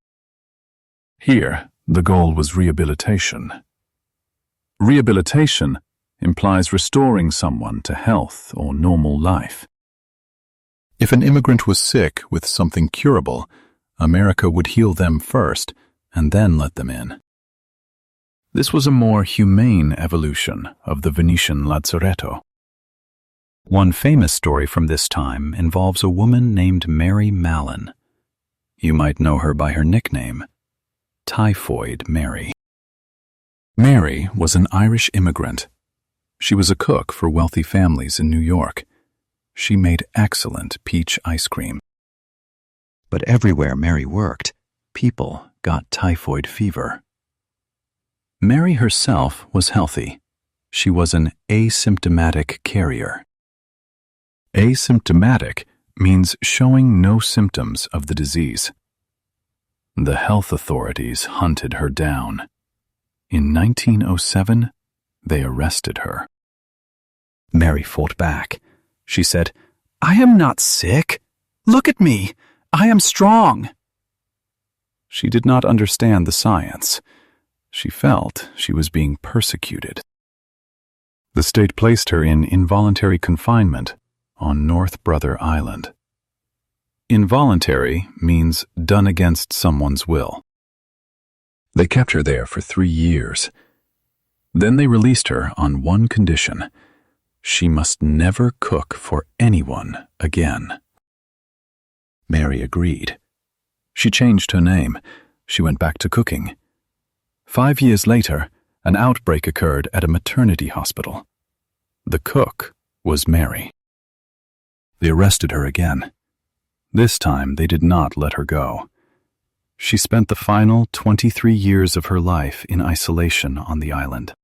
Here, the goal was rehabilitation. Rehabilitation implies restoring someone to health or normal life. If an immigrant was sick with something curable, America would heal them first and then let them in. This was a more humane evolution of the Venetian Lazaretto. One famous story from this time involves a woman named Mary Mallon. You might know her by her nickname, Typhoid Mary. Mary was an Irish immigrant. She was a cook for wealthy families in New York. She made excellent peach ice cream. But everywhere Mary worked, people got typhoid fever. Mary herself was healthy. She was an asymptomatic carrier. Asymptomatic means showing no symptoms of the disease. The health authorities hunted her down. In 1907, they arrested her. Mary fought back. She said, "I am not sick. Look at me. I am strong." She did not understand the science. She felt she was being persecuted. The state placed her in involuntary confinement on North Brother Island. Involuntary means done against someone's will. They kept her there for 3 years. Then they released her on one condition. She must never cook for anyone again. Mary agreed. She changed her name. She went back to cooking. 5 years later, an outbreak occurred at a maternity hospital. The cook was Mary. They arrested her again. This time, they did not let her go. She spent the final 23 years of her life in isolation on the island.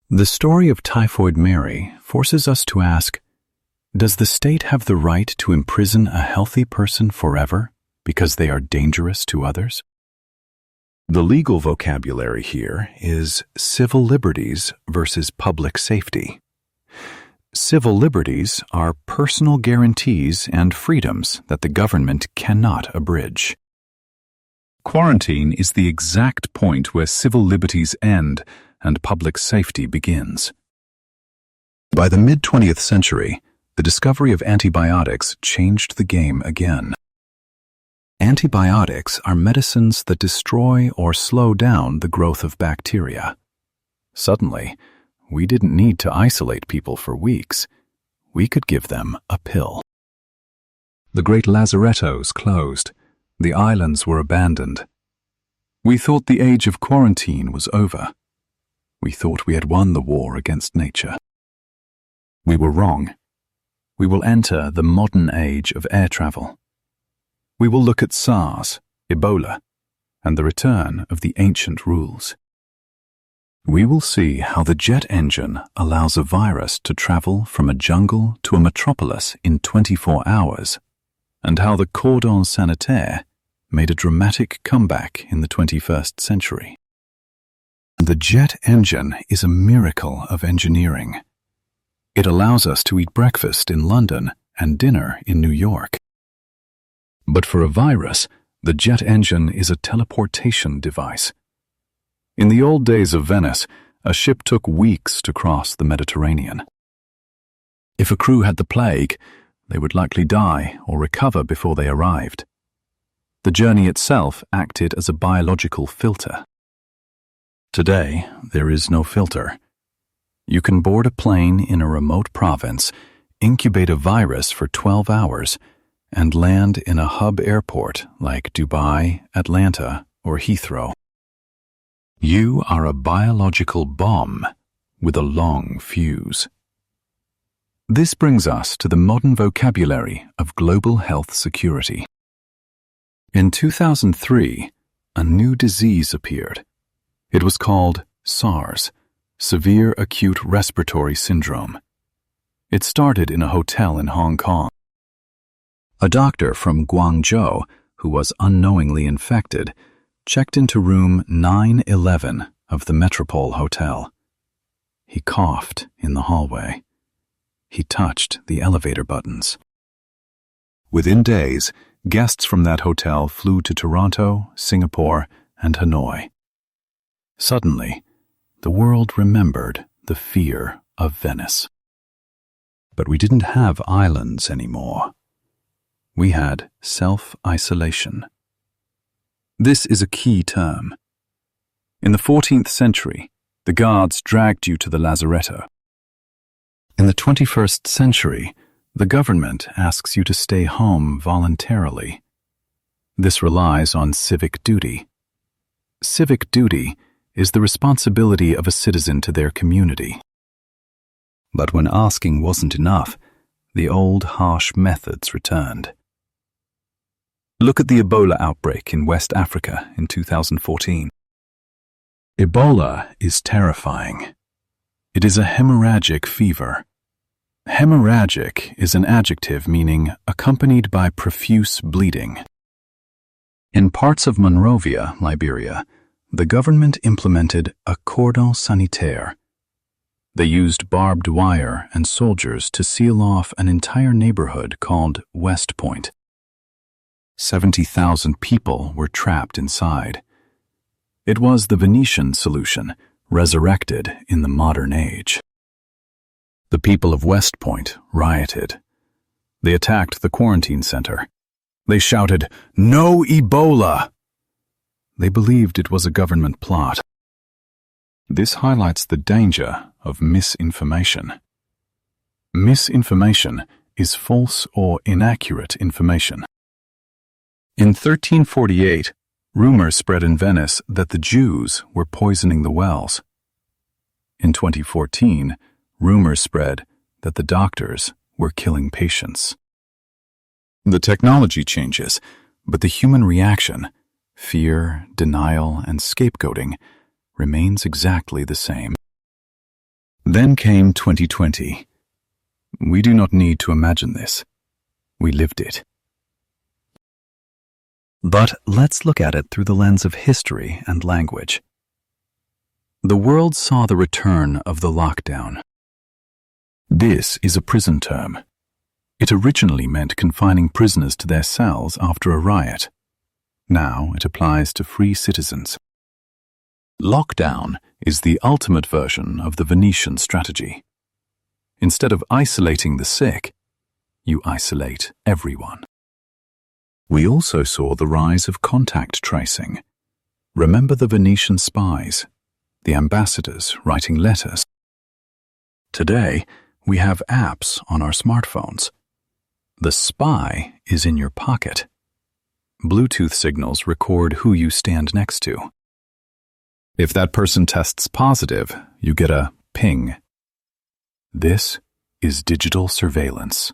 The story of Typhoid Mary forces us to ask, does the state have the right to imprison a healthy person forever because they are dangerous to others? The legal vocabulary here is civil liberties versus public safety. Civil liberties are personal guarantees and freedoms that the government cannot abridge. Quarantine is the exact point where civil liberties end and public safety begins. By the mid-20th century, the discovery of antibiotics changed the game again. Antibiotics are medicines that destroy or slow down the growth of bacteria. Suddenly, we didn't need to isolate people for weeks. We could give them a pill. The great Lazarettos closed. The islands were abandoned. We thought the age of quarantine was over. We thought we had won the war against nature. We were wrong. We will enter the modern age of air travel. We will look at SARS, Ebola, and the return of the ancient rules. We will see how the jet engine allows a virus to travel from a jungle to a metropolis in 24 hours, and how the cordon sanitaire made a dramatic comeback in the 21st century. The jet engine is a miracle of engineering. It allows us to eat breakfast in London and dinner in New York. But for a virus, the jet engine is a teleportation device. In the old days of Venice, a ship took weeks to cross the Mediterranean. If a crew had the plague, they would likely die or recover before they arrived. The journey itself acted as a biological filter. Today, there is no filter. You can board a plane in a remote province, incubate a virus for 12 hours, and land in a hub airport like Dubai, Atlanta, or Heathrow. You are a biological bomb with a long fuse. This brings us to the modern vocabulary of global health security. In 2003, a new disease appeared. It was called SARS, Severe Acute Respiratory Syndrome. It started in a hotel in Hong Kong. A doctor from Guangzhou, who was unknowingly infected, checked into room 911 of the Metropole Hotel. He coughed in the hallway. He touched the elevator buttons. Within days, guests from that hotel flew to Toronto, Singapore, and Hanoi. Suddenly, the world remembered the fear of Venice. But we didn't have islands anymore. We had self-isolation. This is a key term. In the 14th century, the guards dragged you to the Lazaretto. In the 21st century, the government asks you to stay home voluntarily. This relies on civic duty. Civic duty is the responsibility of a citizen to their community. But when asking wasn't enough, the old harsh methods returned. Look at the Ebola outbreak in West Africa in 2014. Ebola is terrifying. It is a hemorrhagic fever. Hemorrhagic is an adjective meaning accompanied by profuse bleeding. In parts of Monrovia, Liberia, the government implemented a cordon sanitaire. They used barbed wire and soldiers to seal off an entire neighborhood called West Point. 70,000 people were trapped inside. It was the Venetian solution, resurrected in the modern age. The people of West Point rioted. They attacked the quarantine center. They shouted, "No Ebola!" They believed it was a government plot. This highlights the danger of misinformation. Misinformation is false or inaccurate information. In 1348, rumors spread in Venice that the Jews were poisoning the wells. In 2014, rumors spread that the doctors were killing patients. The technology changes, but the human reaction, fear, denial, and scapegoating, remains exactly the same. Then came 2020. We do not need to imagine this. We lived it. But let's look at it through the lens of history and language. The world saw the return of the lockdown. This is a prison term. It originally meant confining prisoners to their cells after a riot. Now it applies to free citizens. Lockdown is the ultimate version of the Venetian strategy. Instead of isolating the sick, you isolate everyone. We also saw the rise of contact tracing. Remember the Venetian spies, the ambassadors writing letters. Today, we have apps on our smartphones. The spy is in your pocket. Bluetooth signals record who you stand next to. If that person tests positive, you get a ping. This is digital surveillance.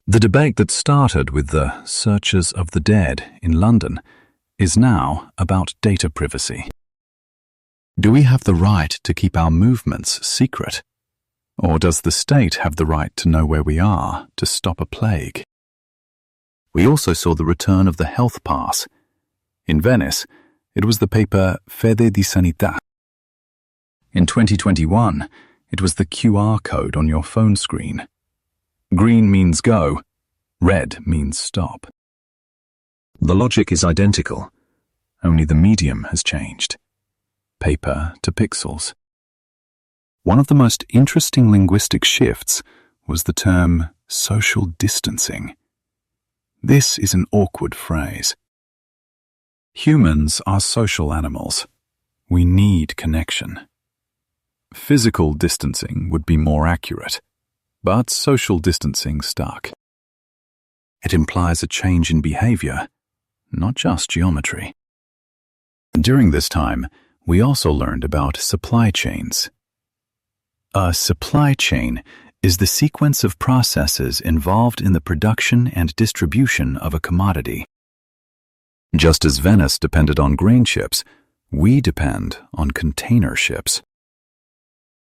The debate that started with the searches of the dead in London is now about data privacy. Do we have the right to keep our movements secret? Or does the state have the right to know where we are to stop a plague? We also saw the return of the health pass. In Venice, it was the paper Fede di Sanità. In 2021, it was the QR code on your phone screen. Green means go. Red means stop. The logic is identical, only the medium has changed. Paper to pixels. One of the most interesting linguistic shifts was the term social distancing. This is an awkward phrase. Humans are social animals. We need connection. Physical distancing would be more accurate, but social distancing stuck. It implies a change in behavior, not just geometry. During this time, we also learned about supply chains. A supply chain is the sequence of processes involved in the production and distribution of a commodity. Just as Venice depended on grain ships, we depend on container ships.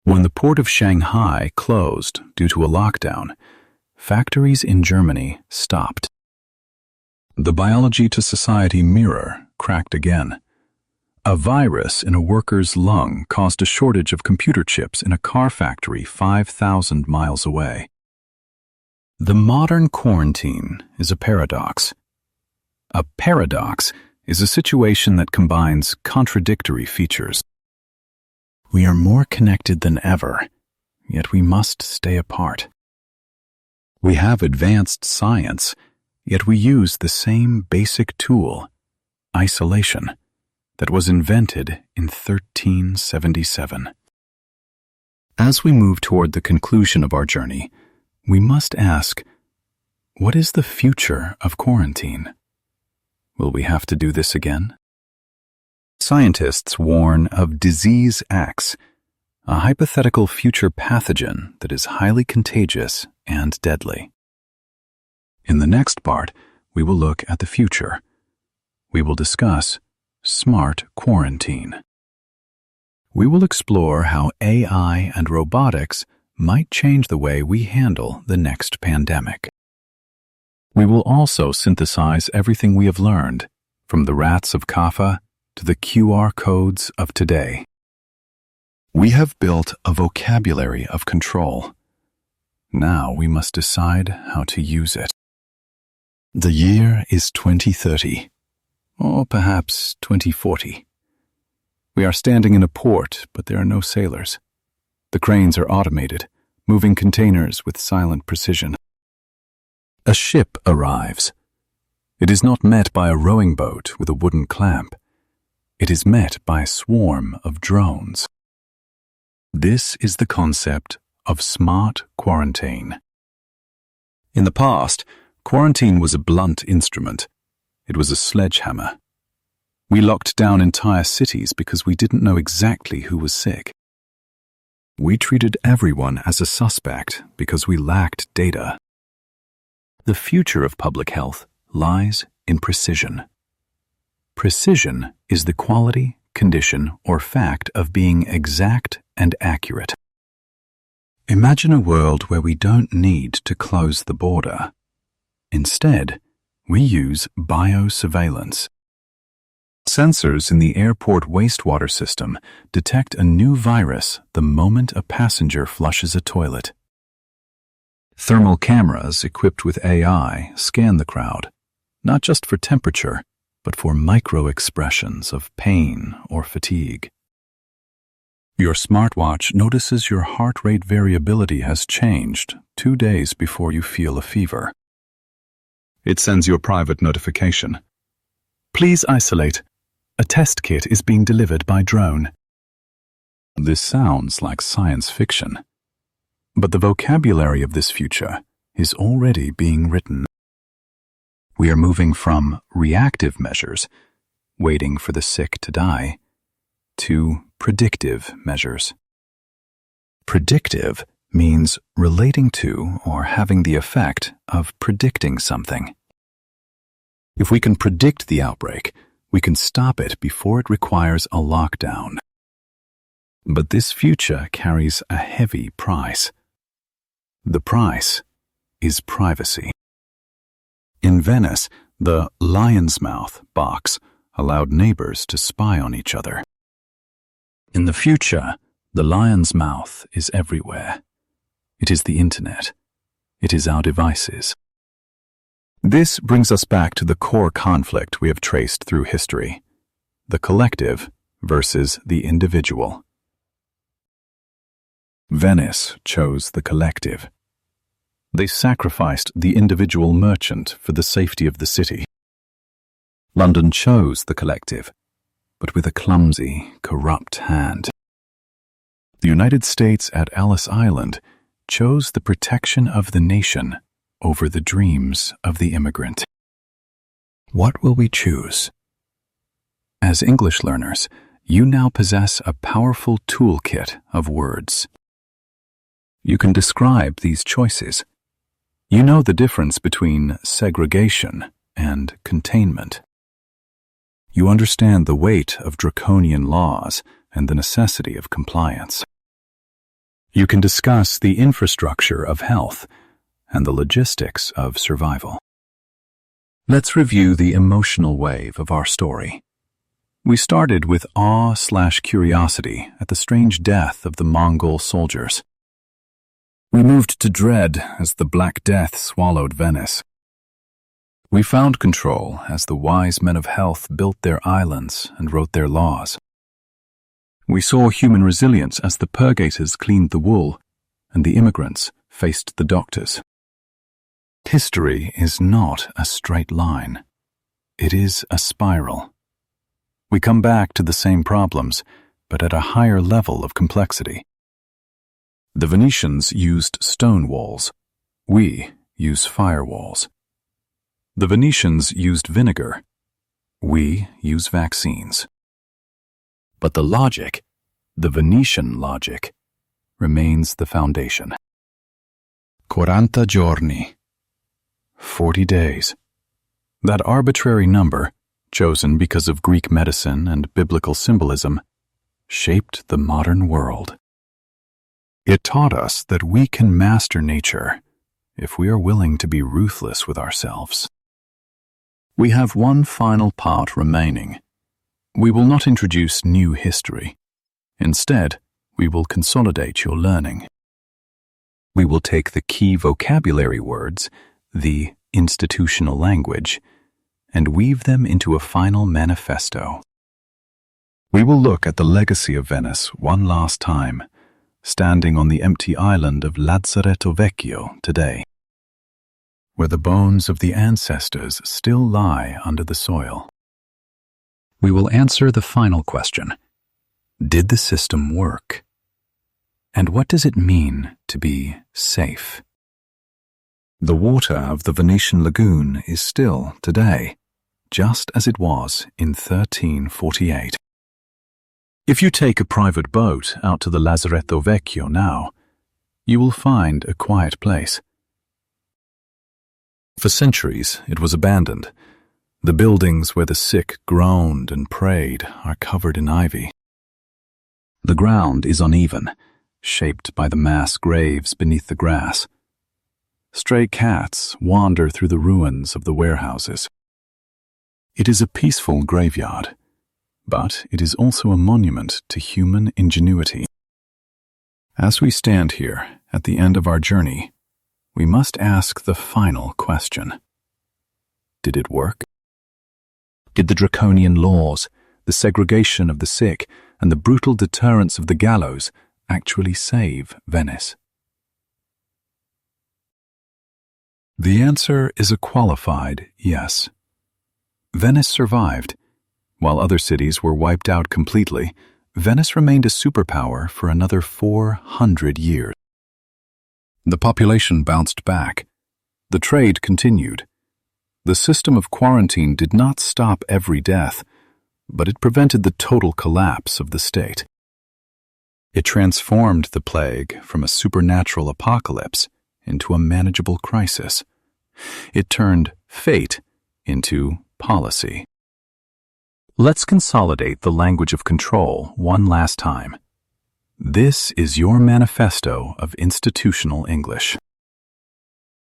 When the port of Shanghai closed due to a lockdown, factories in Germany stopped. The biology to society mirror cracked again. A virus in a worker's lung caused a shortage of computer chips in a car factory 5,000 miles away. The modern quarantine is a paradox. A paradox is a situation that combines contradictory features. We are more connected than ever, yet we must stay apart. We have advanced science, yet we use the same basic tool, isolation, that was invented in 1377. As we move toward the conclusion of our journey, we must ask, what is the future of quarantine? Will we have to do this again? Scientists warn of disease X, a hypothetical future pathogen that is highly contagious and deadly. In the next part, we will look at the future. We will discuss smart quarantine. We will explore how AI and robotics might change the way we handle the next pandemic. We will also synthesize everything we have learned, from the rats of Caffa to the QR codes of today. We have built a vocabulary of control. Now we must decide how to use it. The year is 2030. Or perhaps 2040. We are standing in a port, but there are no sailors. The cranes are automated, moving containers with silent precision. A ship arrives. It is not met by a rowing boat with a wooden clamp. It is met by a swarm of drones. This is the concept of smart quarantine. In the past, quarantine was a blunt instrument. It was a sledgehammer. We locked down entire cities because we didn't know exactly who was sick. We treated everyone as a suspect because we lacked data. The future of public health lies in precision. Precision is the quality, condition, or fact of being exact and accurate. Imagine a world where we don't need to close the border. Instead, we use biosurveillance. Sensors in the airport wastewater system detect a new virus the moment a passenger flushes a toilet. Thermal cameras equipped with AI scan the crowd, not just for temperature, but for micro-expressions of pain or fatigue. Your smartwatch notices your heart rate variability has changed 2 days before you feel a fever. It sends you a private notification. Please isolate. A test kit is being delivered by drone. This sounds like science fiction, but the vocabulary of this future is already being written. We are moving from reactive measures, waiting for the sick to die, to predictive measures. Predictive means relating to or having the effect of predicting something. If we can predict the outbreak, we can stop it before it requires a lockdown. But this future carries a heavy price. The price is privacy. In Venice, the lion's mouth box allowed neighbors to spy on each other. In the future, the lion's mouth is everywhere. It is the internet. It is our devices. This brings us back to the core conflict we have traced through history: the collective versus the individual. Venice chose the collective. They sacrificed the individual merchant for the safety of the city. London chose the collective, but with a clumsy, corrupt hand. The United States at Ellis Island chose the protection of the nation over the dreams of the immigrant. What will we choose? As English learners, you now possess a powerful toolkit of words. You can describe these choices. You know the difference between segregation and containment. You understand the weight of draconian laws and the necessity of compliance. You can discuss the infrastructure of health and the logistics of survival. Let's review the emotional wave of our story. We started with awe/curiosity at the strange death of the Mongol soldiers. We moved to dread as the Black Death swallowed Venice. We found control as the wise men of health built their islands and wrote their laws. We saw human resilience as the purgators cleaned the wool and the immigrants faced the doctors. History is not a straight line. It is a spiral. We come back to the same problems, but at a higher level of complexity. The Venetians used stone walls. We use firewalls. The Venetians used vinegar. We use vaccines. But the logic, the Venetian logic, remains the foundation. 40 giorni. 40 days. That arbitrary number, chosen because of Greek medicine and biblical symbolism, shaped the modern world. It taught us that we can master nature if we are willing to be ruthless with ourselves. We have one final part remaining. We will not introduce new history. Instead, we will consolidate your learning. We will take the key vocabulary words, the institutional language, and weave them into a final manifesto. We will look at the legacy of Venice one last time, standing on the empty island of Lazaretto Vecchio today, where the bones of the ancestors still lie under the soil. We will answer the final question: did the system work? And what does it mean to be safe? The water of the Venetian lagoon is still, today, just as it was in 1348. If you take a private boat out to the Lazaretto Vecchio now, you will find a quiet place. For centuries, it was abandoned. The buildings where the sick groaned and prayed are covered in ivy. The ground is uneven, shaped by the mass graves beneath the grass. Stray cats wander through the ruins of the warehouses. It is a peaceful graveyard, but it is also a monument to human ingenuity. As we stand here at the end of our journey, we must ask the final question. Did it work? Did the draconian laws, the segregation of the sick, and the brutal deterrence of the gallows actually save Venice? The answer is a qualified yes. Venice survived. While other cities were wiped out completely, Venice remained a superpower for another 400 years. The population bounced back. The trade continued. The system of quarantine did not stop every death, but it prevented the total collapse of the state. It transformed the plague from a supernatural apocalypse into a manageable crisis. It turned fate into policy. Let's consolidate the language of control one last time. This is your manifesto of institutional English.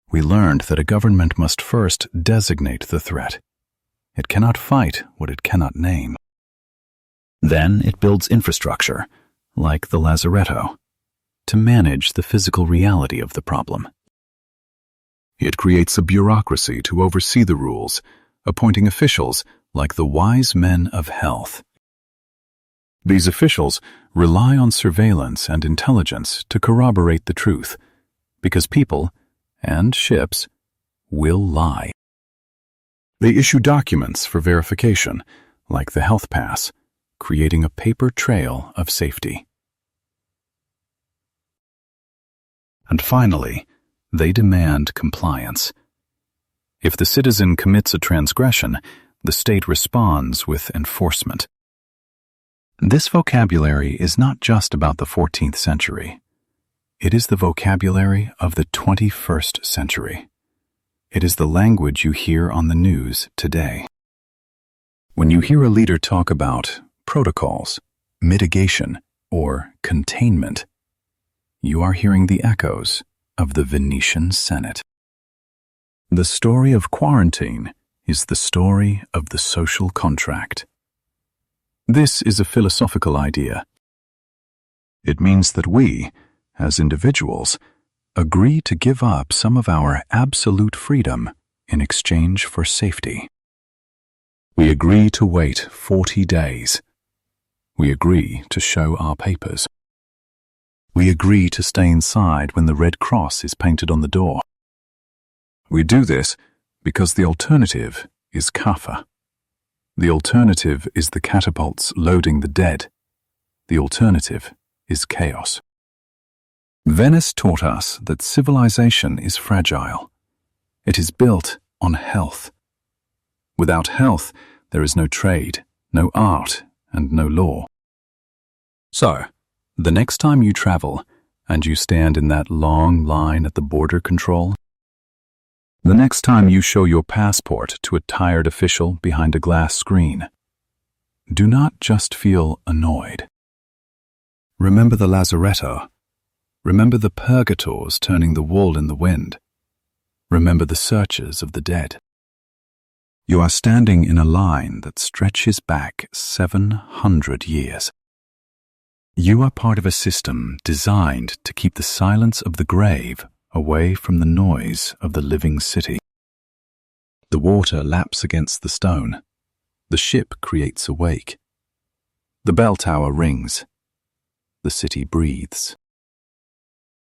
We learned that a government must first designate the threat. It cannot fight what it cannot name. Then it builds infrastructure, like the Lazaretto, to manage the physical reality of the problem. It creates a bureaucracy to oversee the rules, appointing officials like the wise men of health. These officials rely on surveillance and intelligence to corroborate the truth, because people and ships will lie. They issue documents for verification, like the health pass, creating a paper trail of safety. And finally, they demand compliance. If the citizen commits a transgression, the state responds with enforcement. This vocabulary is not just about the 14th century. It is the vocabulary of the 21st century. It is the language you hear on the news today. When you hear a leader talk about protocols, mitigation, or containment, you are hearing the echoes of the Venetian Senate. The story of quarantine is the story of the social contract. This is a philosophical idea. It means that we, as individuals, agree to give up some of our absolute freedom in exchange for safety. We agree to wait 40 days. We agree to show our papers. We agree to stay inside when the Red Cross is painted on the door. We do this because the alternative is Caffa. The alternative is the catapults loading the dead. The alternative is chaos. Venice taught us that civilization is fragile. It is built on health. Without health, there is no trade, no art, and no law. So, the next time you travel and you stand in that long line at the border control, the next time you show your passport to a tired official behind a glass screen, do not just feel annoyed. Remember the Lazaretto. Remember the purgators turning the wool in the wind. Remember the searches of the dead. You are standing in a line that stretches back 700 years. You are part of a system designed to keep the silence of the grave away from the noise of the living city. The water laps against the stone. The ship creates a wake. The bell tower rings. The city breathes.